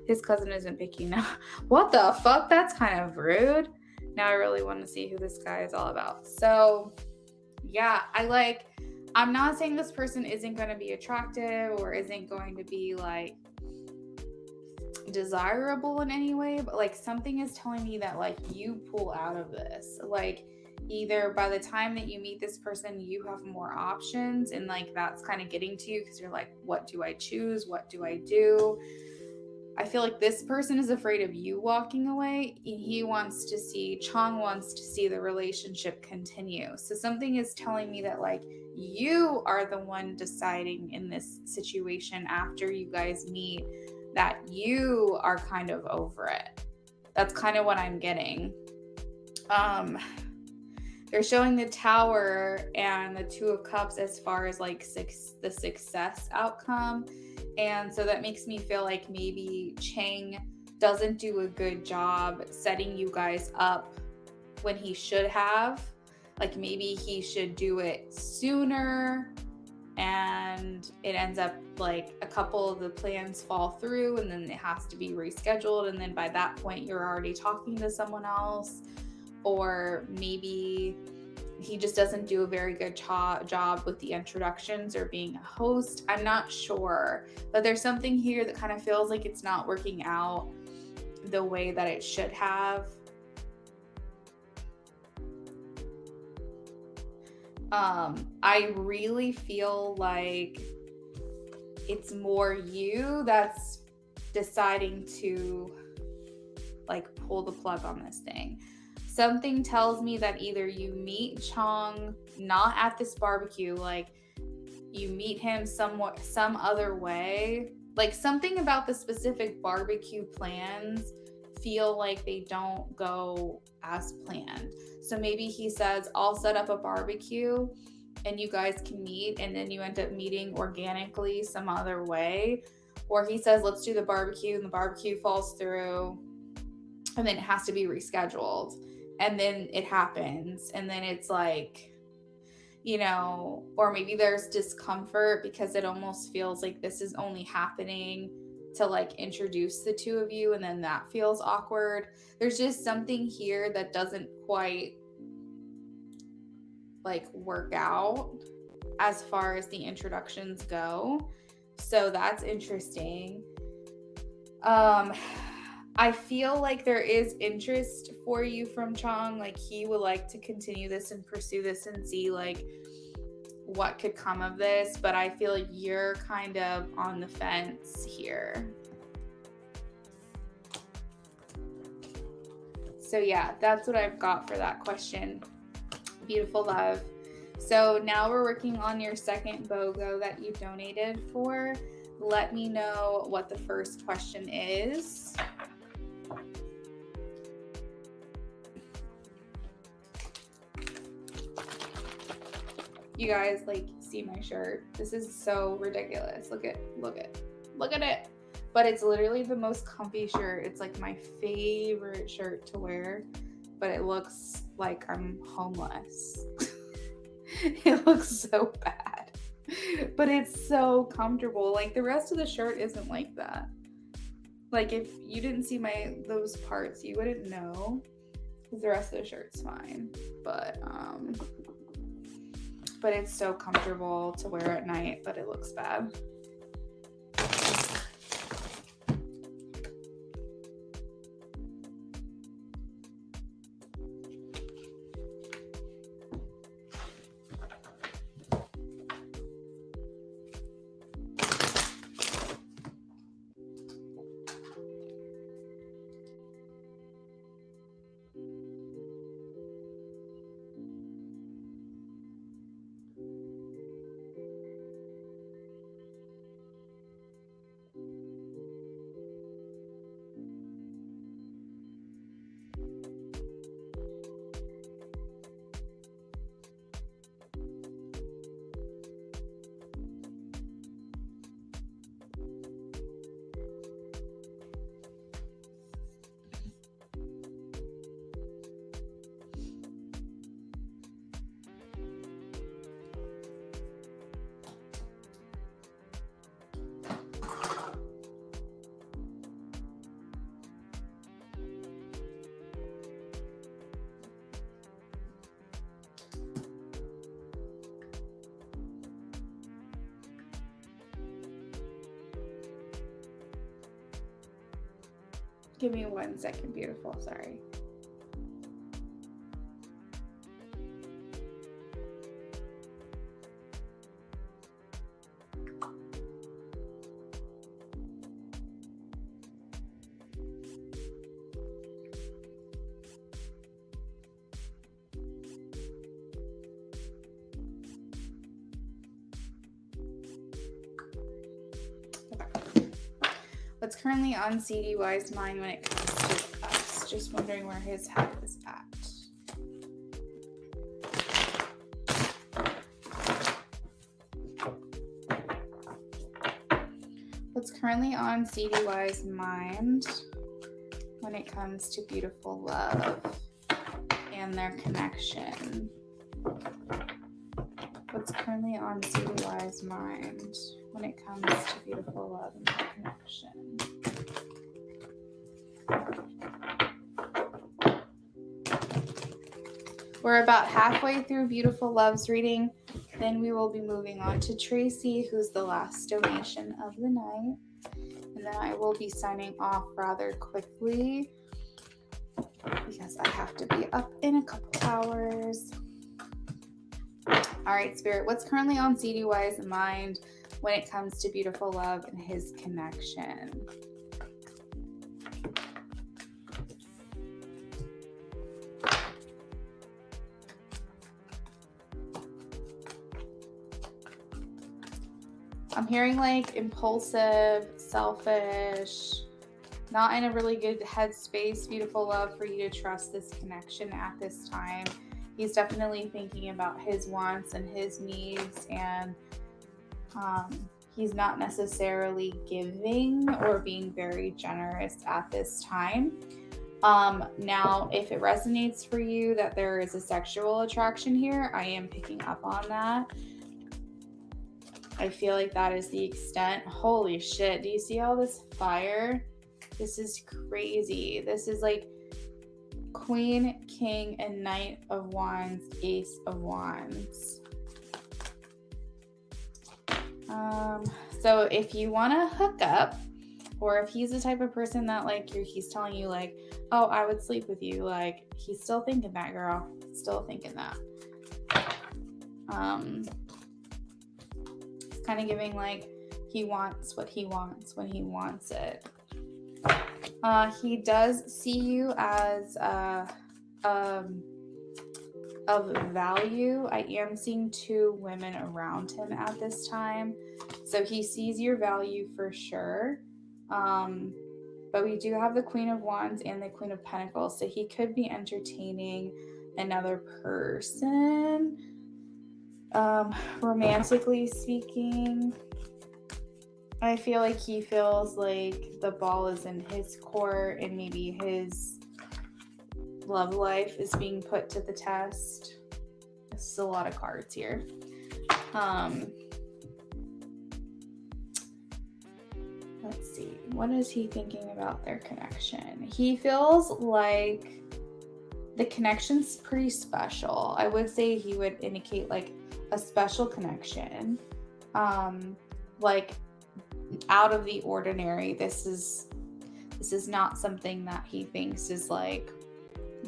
his cousin isn't picky now. What the fuck? That's kind of rude. Now I really want to see who this guy is all about. So yeah, I'm not saying this person isn't going to be attractive or isn't going to be like desirable in any way, but like something is telling me that like you pull out of this. Like either by the time that you meet this person, you have more options, and like that's kind of getting to you because you're like, what do I choose? What do I do? I feel like this person is afraid of you walking away. Chong wants to see the relationship continue. So something is telling me that like you are the one deciding in this situation after you guys meet that you are kind of over it. That's kind of what I'm getting. They're showing the Tower and the Two of Cups as far as like the success outcome. And so that makes me feel like maybe Chang doesn't do a good job setting you guys up when he should have. Like maybe he should do it sooner, and it ends up like a couple of the plans fall through and then it has to be rescheduled. And then by that point, you're already talking to someone else. Or maybe he just doesn't do a very good job with the introductions or being a host. I'm not sure, but there's something here that kind of feels like it's not working out the way that it should have. I really feel like it's more you that's deciding to like pull the plug on this thing. Something tells me that either you meet Chong not at this barbecue, like you meet him some other way. Like something about the specific barbecue plans feel like they don't go as planned. So maybe he says, I'll set up a barbecue and you guys can meet, and then you end up meeting organically some other way. Or he says, let's do the barbecue, and the barbecue falls through and then it has to be rescheduled. And then it happens. And then it's like, you know, or maybe there's discomfort because it almost feels like this is only happening to like introduce the two of you, and then that feels awkward. There's just something here that doesn't quite like work out as far as the introductions go. So that's interesting. I feel like there is interest for you from Chong. Like he would like to continue this and pursue this and see like what could come of this, but I feel like you're kind of on the fence here. So yeah, that's what I've got for that question. Beautiful love. So now we're working on your second BOGO that you donated for. Let me know what the first question is. You guys like see my shirt. This is so ridiculous. Look at it. But it's literally the most comfy shirt. It's like my favorite shirt to wear, but it looks like I'm homeless. It looks so bad, but it's so comfortable. Like the rest of the shirt isn't like that. Like if you didn't see those parts, you wouldn't know, because the rest of the shirt's fine. But it's so comfortable to wear at night, but it looks bad. Give me 1 second, beautiful. Sorry. What's currently on CDY's mind when it comes to us? Just wondering where his head is at. What's currently on CDY's mind when it comes to beautiful love and their connection? What's currently on CDY's mind when it comes to beautiful love and their connection? We're about halfway through Beautiful Love's reading. Then we will be moving on to Tracy, who's the last donation of the night. And then I will be signing off rather quickly because I have to be up in a couple hours. All right, Spirit, what's currently on CDY's mind when it comes to beautiful love and his connection? I'm hearing like impulsive, selfish, not in a really good headspace, beautiful love for you to trust this connection at this time. He's definitely thinking about his wants and his needs, and he's not necessarily giving or being very generous at this time. Now, if it resonates for you that there is a sexual attraction here, I am picking up on that. I feel like that is the extent. Holy shit. Do you see all this fire? This is crazy. This is like Queen, King, and Knight of Wands, Ace of Wands. So if you want to hook up, or if he's the type of person that like he's telling you like, oh, I would sleep with you, like he's still thinking that, girl. Still thinking that. It's kind of giving like he wants what he wants when he wants it. He does see you as of value. I am seeing 2 women around him at this time. So he sees your value for sure. But we do have the Queen of Wands and the Queen of Pentacles. So he could be entertaining another person. Romantically speaking, I feel like he feels like the ball is in his court and maybe his love life is being put to the test. This is a lot of cards here. Let's see. What is he thinking about their connection? He feels like the connection's pretty special. I would say he would indicate like a special connection. Like out of the ordinary. This is not something that he thinks is like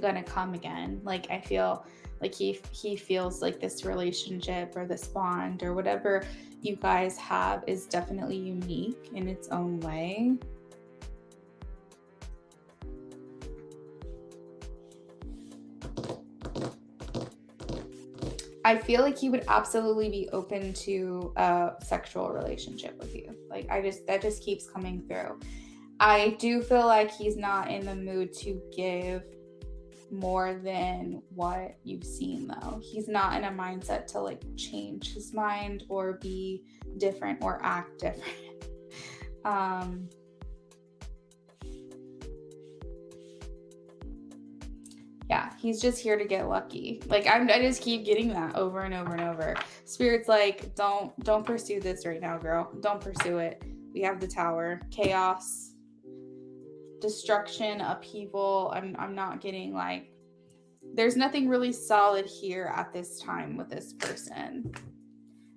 gonna come again. Like I feel like he feels like this relationship or this bond or whatever you guys have is definitely unique in its own way. I feel like he would absolutely be open to a sexual relationship with you. Like that just keeps coming through. I do feel like he's not in the mood to give more than what you've seen though. He's not in a mindset to like change his mind or be different or act different. Yeah, he's just here to get lucky. Like I just keep getting that over and over and over. Spirit's like, don't pursue this right now, girl. Don't pursue it. We have the Tower, chaos, destruction, upheaval. I'm not getting like, there's nothing really solid here at this time with this person.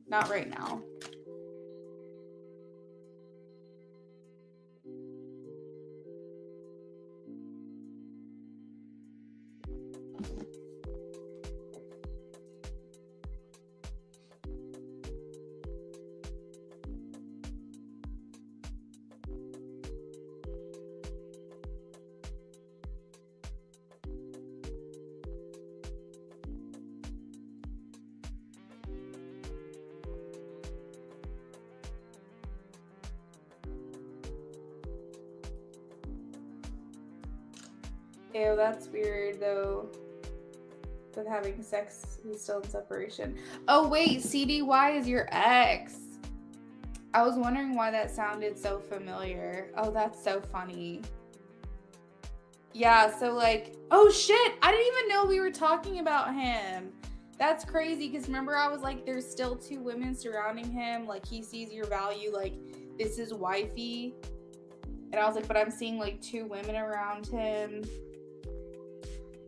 Not right now. Ew, that's weird though. With having sex, he's still in separation. Oh wait, CDY is your ex. I was wondering why that sounded so familiar. Oh, that's so funny. Yeah, so like, oh shit, I didn't even know we were talking about him. That's crazy because remember I was like, there's still 2 women surrounding him. Like he sees your value, like this is wifey. And I was like, but I'm seeing like 2 women around him.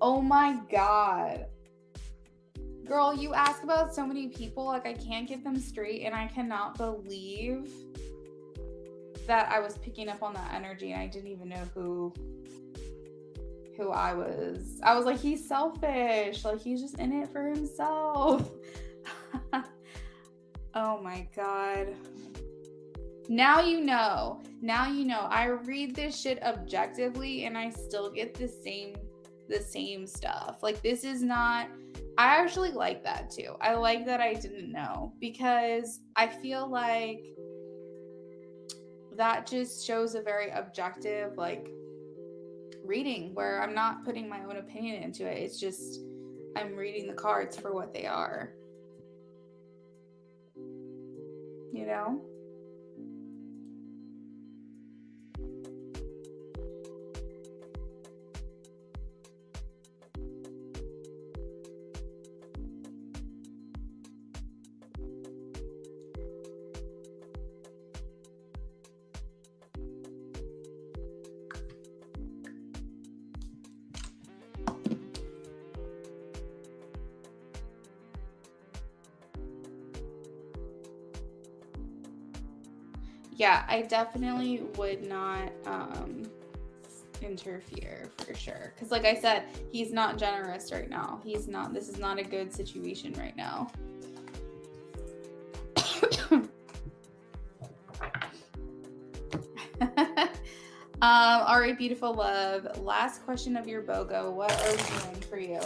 Oh my God. Girl, you ask about so many people, like I can't get them straight, and I cannot believe that I was picking up on that energy and I didn't even know who I was. I was like, he's selfish. Like he's just in it for himself. Oh my God. Now you know. Now you know. I read this shit objectively and I still get the same stuff. Like this is not, I actually like that too. I like that I didn't know because I feel like that just shows a very objective like reading where I'm not putting my own opinion into it. It's just I'm reading the cards for what they are. You know? Yeah, I definitely would not interfere for sure. Because like I said, he's not generous right now. He's not, this is not a good situation right now. All right, beautiful love. Last question of your BOGO. What are we doing for you?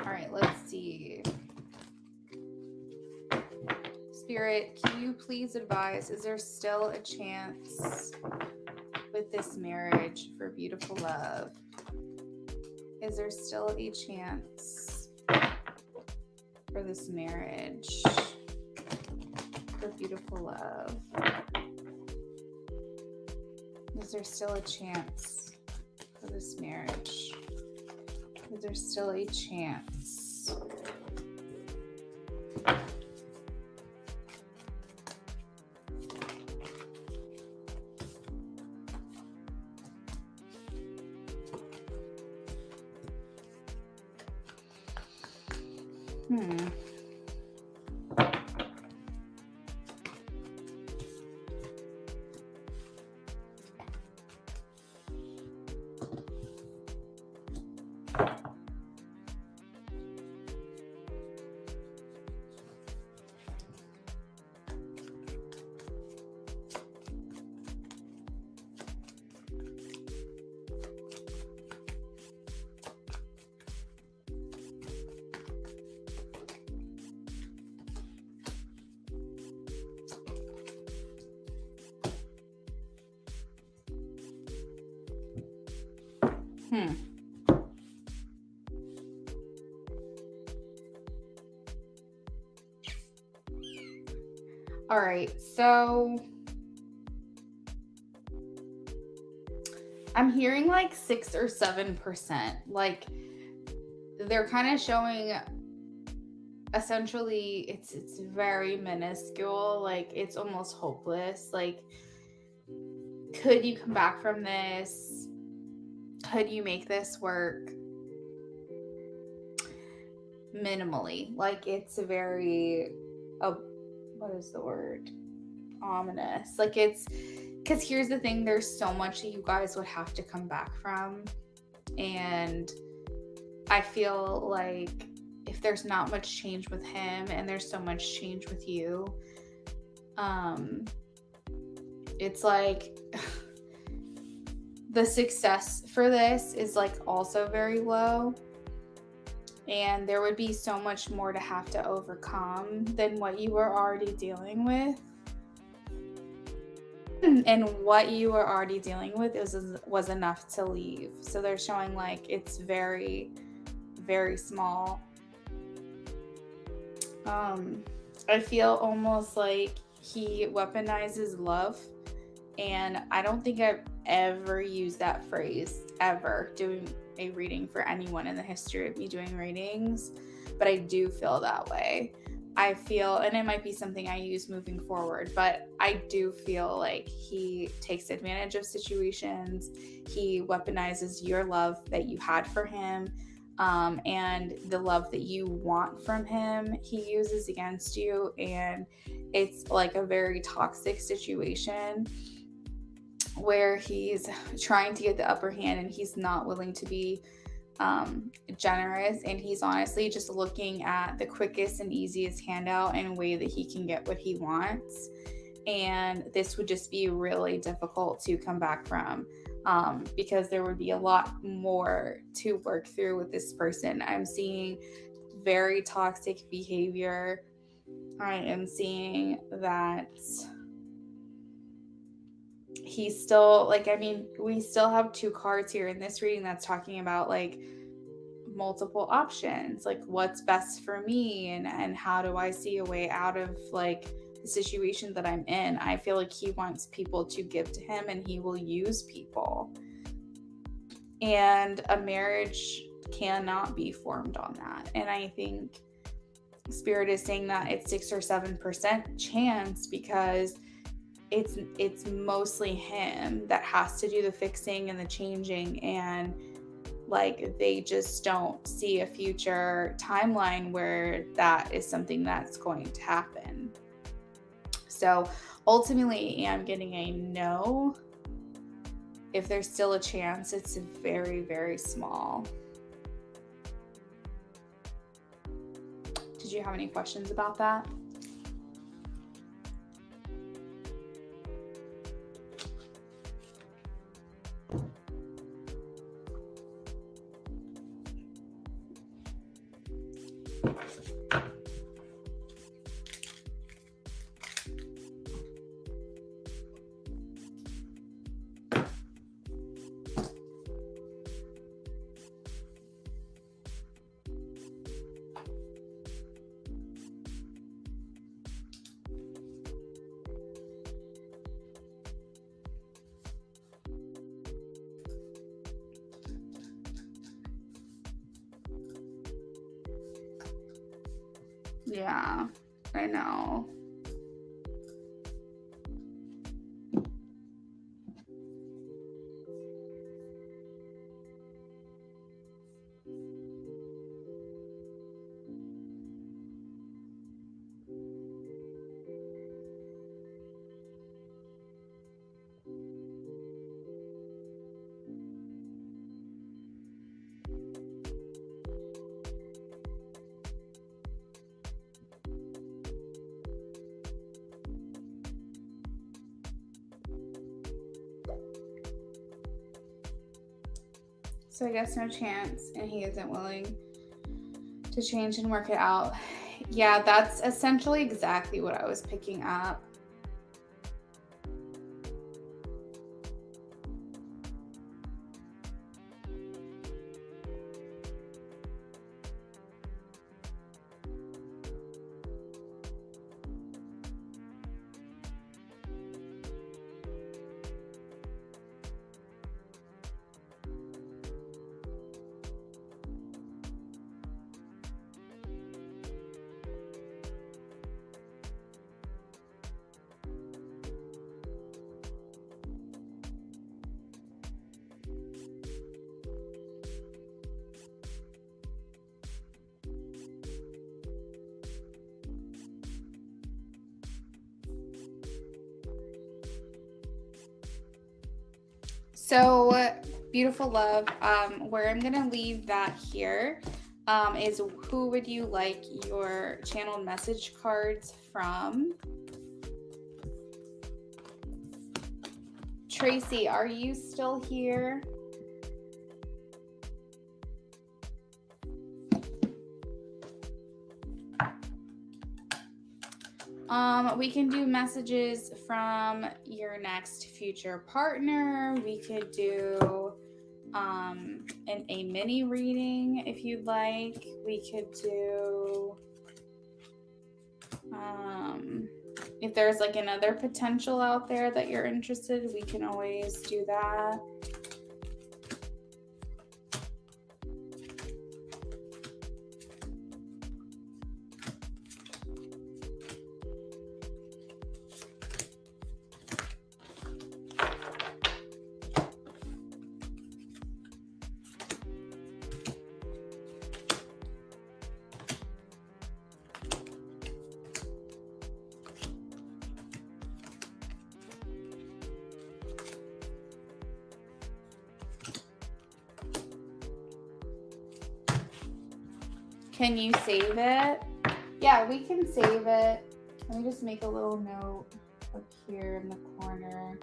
All right, let's see. Spirit, can you please advise, is there still a chance with this marriage for beautiful love? Is there still a chance for this marriage for beautiful love? Is there still a chance for this marriage? Is there still a chance? All right, so I'm hearing like 6 or 7%. Like they're kind of showing essentially it's very minuscule, like it's almost hopeless. Like, could you come back from this? Could you make this work? Minimally. Like, it's very what is the word, ominous. Like, it's because here's the thing, there's so much that you guys would have to come back from, and I feel like if there's not much change with him and there's so much change with you, it's like the success for this is like also very low, and there would be so much more to have to overcome than what you were already dealing with. And what you were already dealing with was enough to leave. So they're showing like it's very, very small. I feel almost like he weaponizes love, and I don't think I've ever used that phrase ever doing a reading for anyone in the history of me doing readings, but I do feel that way. I feel, and it might be something I use moving forward, but I do feel like he takes advantage of situations. He weaponizes your love that you had for him, and the love that you want from him, he uses against you. And it's like a very toxic situation where he's trying to get the upper hand and he's not willing to be generous, and he's honestly just looking at the quickest and easiest handout and way that he can get what he wants. And this would just be really difficult to come back from, because there would be a lot more to work through with this person. I'm seeing very toxic behavior. I am seeing that he's still like, I mean, we still have 2 cards here in this reading that's talking about like multiple options, like what's best for me, and how do I see a way out of like the situation that I'm in. I feel like he wants people to give to him, and he will use people, and a marriage cannot be formed on that. And I think Spirit is saying that it's 6 or 7% chance, because it's mostly him that has to do the fixing and the changing, and like they just don't see a future timeline where that is something that's going to happen. So ultimately, I'm getting a no. If there's still a chance, it's very, very small. Did you have any questions about that? Yeah, I know. So I guess no chance, and he isn't willing to change and work it out. Yeah, that's essentially exactly what I was picking up. So, beautiful love, where I'm gonna leave that here is who would you like your channeled message cards from? Tracy, are you still here? We can do messages from your next future partner. We could do a mini reading if you'd like. We could do if there's like another potential out there that you're interested, we can always do that. Can you save it? Yeah, we can save it. Let me just make a little note up here in the corner.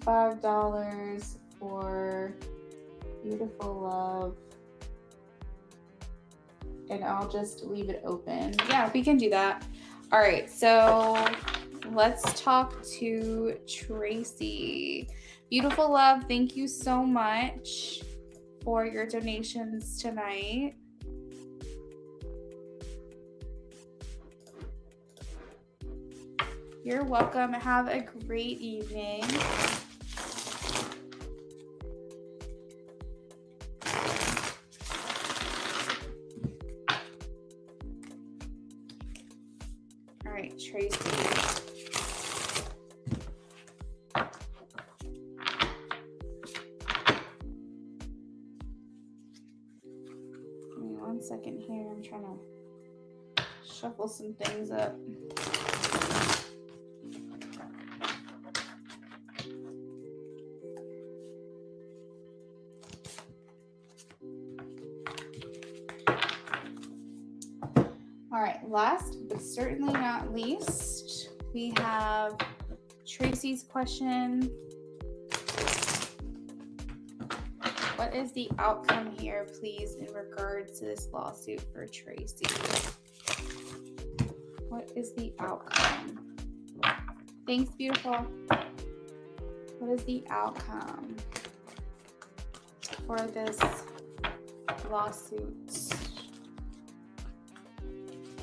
$5 for beautiful love. And I'll just leave it open. Yeah, we can do that. All right, so let's talk to Tracy. Beautiful love, thank you so much for your donations tonight. You're welcome. Have a great evening. All right, Tracy. Give me 1 second here. I'm trying to shuffle some things up. All right, last but certainly not least, we have Tracy's question. What is the outcome here, please, in regards to this lawsuit for Tracy? What is the outcome? Thanks, beautiful. What is the outcome for this lawsuit?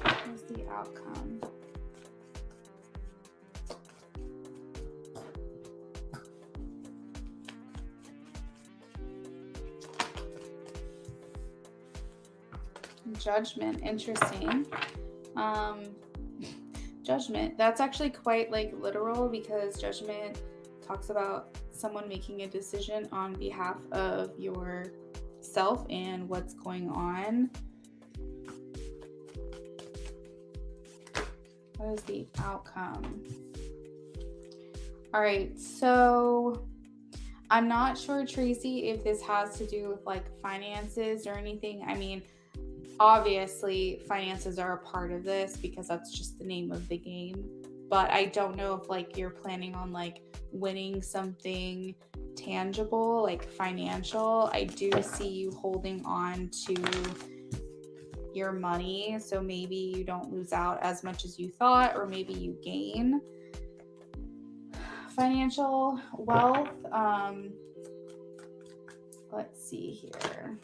What is the outcome? Judgment, interesting. Judgment, that's actually quite like literal, because judgment talks about someone making a decision on behalf of yourself and what's going on. What is the outcome? All right, so I'm not sure, Tracy, if this has to do with like finances or anything. I mean, obviously finances are a part of this because that's just the name of the game, but I don't know if like you're planning on like winning something tangible, like financial. I do see you holding on to your money, so maybe you don't lose out as much as you thought, or maybe you gain financial wealth. Let's see here.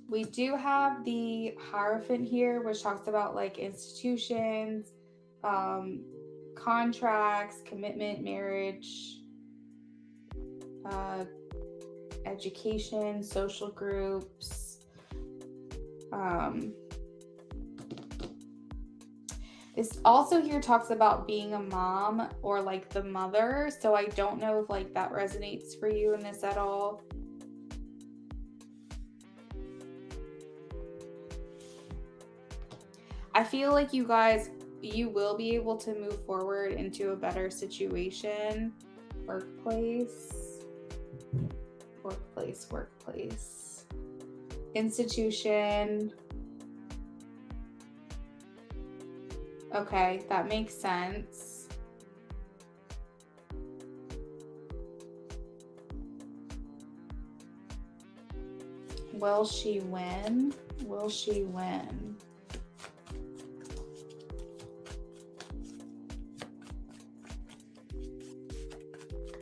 We do have the Hierophant here, which talks about like institutions, contracts, commitment, marriage, education, social groups. This also here talks about being a mom or like the mother. So I don't know if like that resonates for you in this at all. I feel like you guys you will be able to move forward into a better situation. Workplace, institution. Okay, that makes sense. Will she win? Will she win?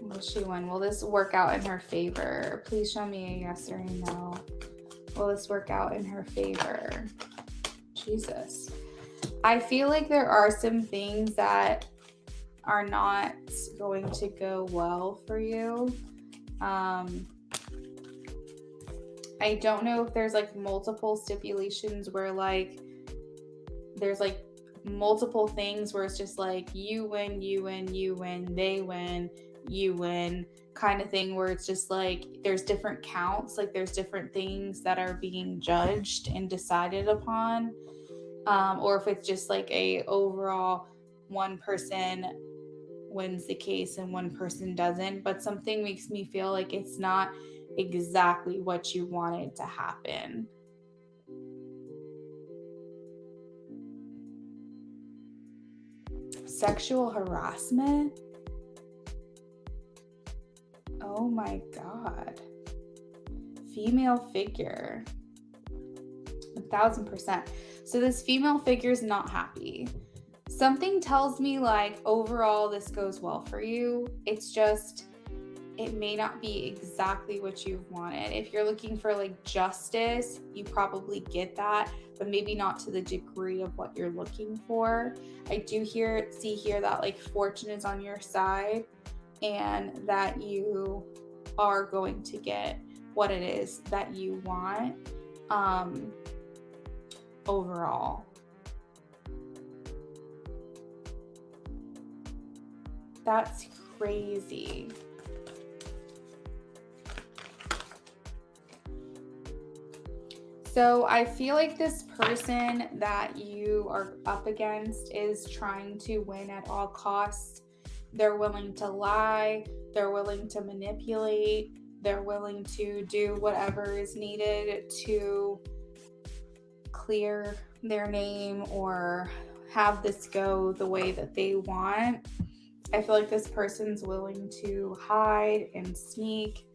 Will she win? Will this work out in her favor? Please show me a yes or a no. Will this work out in her favor? Jesus. I feel like there are some things that are not going to go well for you. I don't know if there's like multiple stipulations where like there's like multiple things where it's just like you win, you win, you win, they win, you win kind of thing, where it's just like there's different counts, like there's different things that are being judged and decided upon, or if it's just like a overall one person wins the case and one person doesn't, but something makes me feel like it's not exactly what you wanted to happen. Sexual harassment? Oh my God. Female figure. 1000%. So this female figure is not happy. Something tells me like overall this goes well for you. It's just, it may not be exactly what you've wanted. If you're looking for like justice, you probably get that, but maybe not to the degree of what you're looking for. I do see here that like fortune is on your side and that you are going to get what it is that you want overall. That's crazy. So I feel like this person that you are up against is trying to win at all costs. They're willing to lie. They're willing to manipulate. They're willing to do whatever is needed to clear their name or have this go the way that they want. I feel like this person's willing to hide and sneak.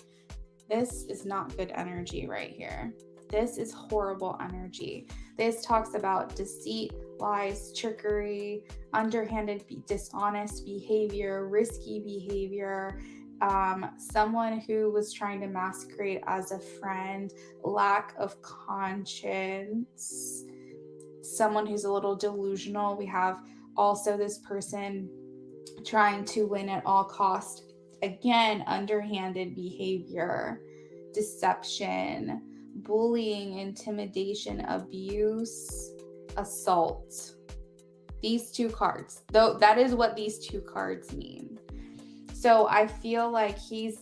This is not good energy right here. This is horrible energy. This talks about deceit, lies, trickery, underhanded, dishonest behavior, risky behavior, someone who was trying to masquerade as a friend, lack of conscience, someone who's a little delusional. We have also this person trying to win at all costs. Again, underhanded behavior, deception, bullying, intimidation, abuse, assault. These two cards, though, that is what these two cards mean. So I feel like he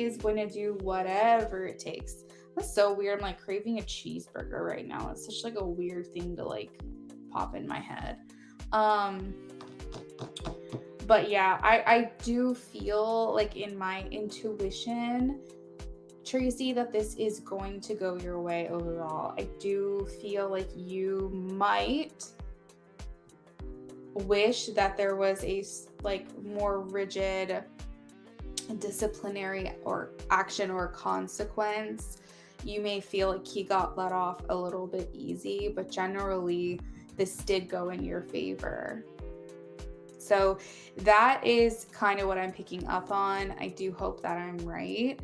is going to do whatever it takes. That's so weird. I'm like craving a cheeseburger right now. It's such like a weird thing to like pop in my head. But yeah, I do feel like in my intuition, Tracy, that this is going to go your way overall. I do feel like you might wish that there was a like more rigid disciplinary or action or consequence. You may feel like he got let off a little bit easy, but generally this did go in your favor. So that is kind of what I'm picking up on. I do hope that I'm right.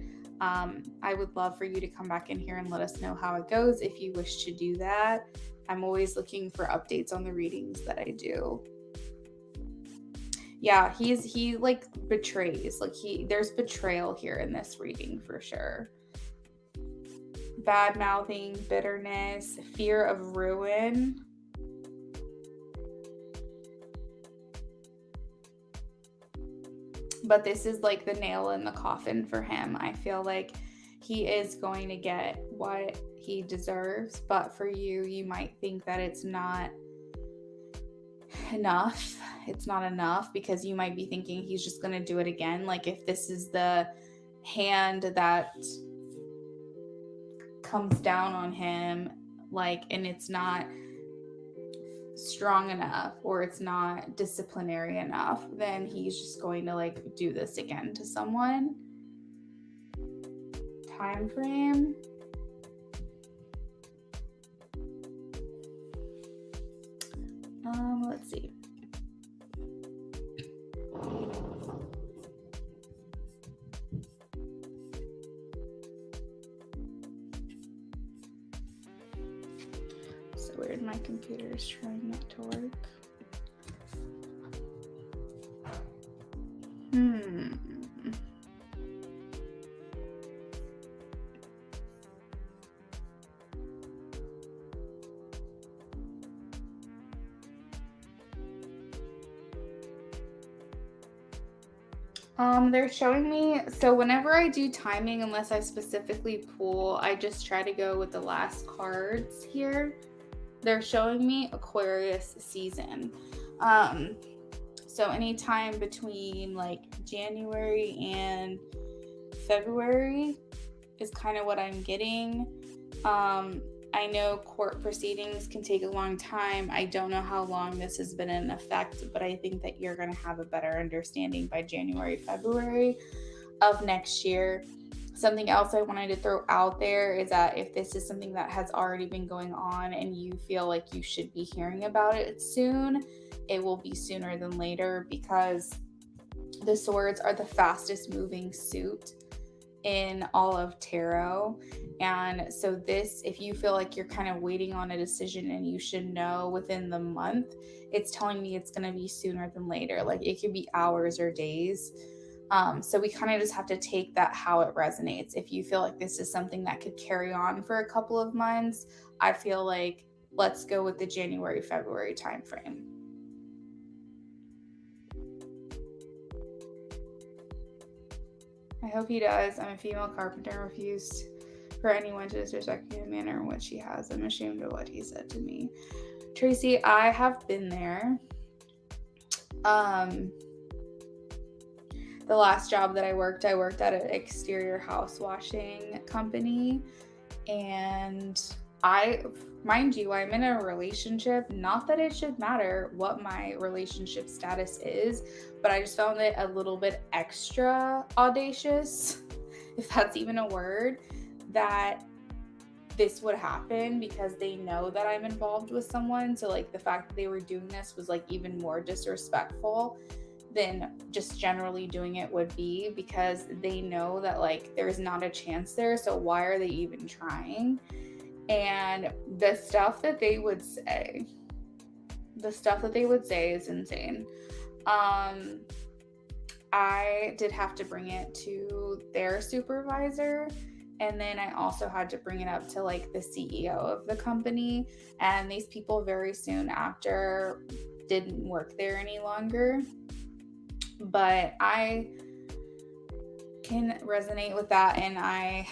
I would love for you to come back in here and let us know how it goes if you wish to do that. I'm always looking for updates on the readings that I do. Yeah, he like betrays. Like there's betrayal here in this reading for sure. Bad mouthing, bitterness, fear of ruin. But this is like the nail in the coffin for him. I feel like he is going to get what he deserves. But for you, you might think that it's not enough. It's not enough, because you might be thinking he's just going to do it again. Like, if this is the hand that comes down on him, like, and it's not strong enough or it's not disciplinary enough, then he's just going to like do this again to someone. Time frame. Let's see. So weird, my computer is trying not to work. They're showing me, so whenever I do timing, unless I specifically pull, I just try to go with the last cards here. They're showing me Aquarius season. So anytime between like January and February is kind of what I'm getting. I know court proceedings can take a long time. I don't know how long this has been in effect, but I think that you're going to have a better understanding by January, February of next year. Something else I wanted to throw out there is that if this is something that has already been going on and you feel like you should be hearing about it soon, it will be sooner than later, because the swords are the fastest moving suit in all of tarot. And so this, if you feel like you're kind of waiting on a decision and you should know within the month, it's telling me it's going to be sooner than later. Like, it could be hours or days. So we kind of just have to take that how it resonates. If you feel like this is something that could carry on for a couple of months, I feel like let's go with the January, February timeframe. I hope he does. I'm a female carpenter, refused for anyone to disrespect me in the manner in which he has. I'm ashamed of what he said to me. Tracy, I have been there. The last job that I worked at an exterior house washing company. And mind you, I'm in a relationship. Not that it should matter what my relationship status is, but I just found it a little bit extra audacious, if that's even a word, that this would happen, because they know that I'm involved with someone. So like, the fact that they were doing this was like even more disrespectful than just generally doing it would be, because they know that like there's not a chance there. So why are they even trying? And the stuff that they would say is insane. I did have to bring it to their supervisor, and then I also had to bring it up to like the CEO of the company, and these people very soon after didn't work there any longer. But I can resonate with that, and I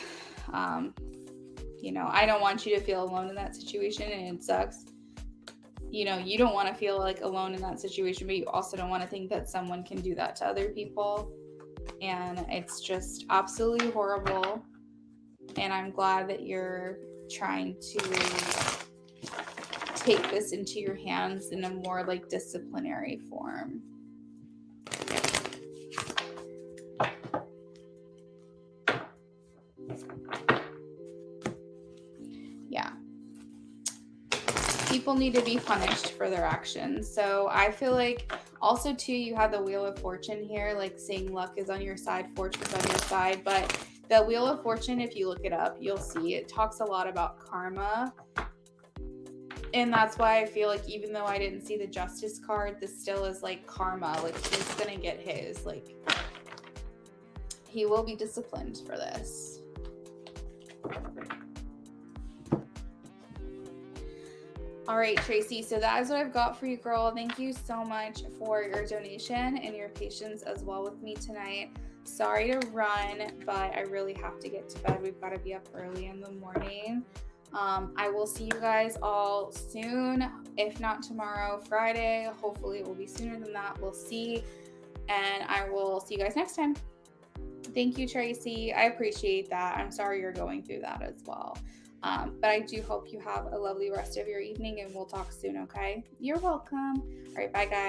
don't want you to feel alone in that situation, and it sucks. You don't want to feel like alone in that situation, but you also don't want to think that someone can do that to other people. And it's just absolutely horrible. And I'm glad that you're trying to take this into your hands in a more like disciplinary form. Yeah. People need to be punished for their actions. So I feel like also too, you have the Wheel of Fortune here, like saying luck is on your side, fortune's on your side. But the Wheel of Fortune, if you look it up, you'll see it talks a lot about karma. And that's why I feel like even though I didn't see the Justice card, this still is like karma. Like, he's gonna get his. Like, he will be disciplined for this. All right, Tracy, so that is what I've got for you, girl. Thank you so much for your donation and your patience as well with me tonight. Sorry to run, but I really have to get to bed. We've got to be up early in the morning. I will see you guys all soon. If not tomorrow, Friday. Hopefully, it will be sooner than that. We'll see. And I will see you guys next time. Thank you, Tracy. I appreciate that. I'm sorry you're going through that as well. But I do hope you have a lovely rest of your evening and we'll talk soon, okay? You're welcome. All right, bye, guys.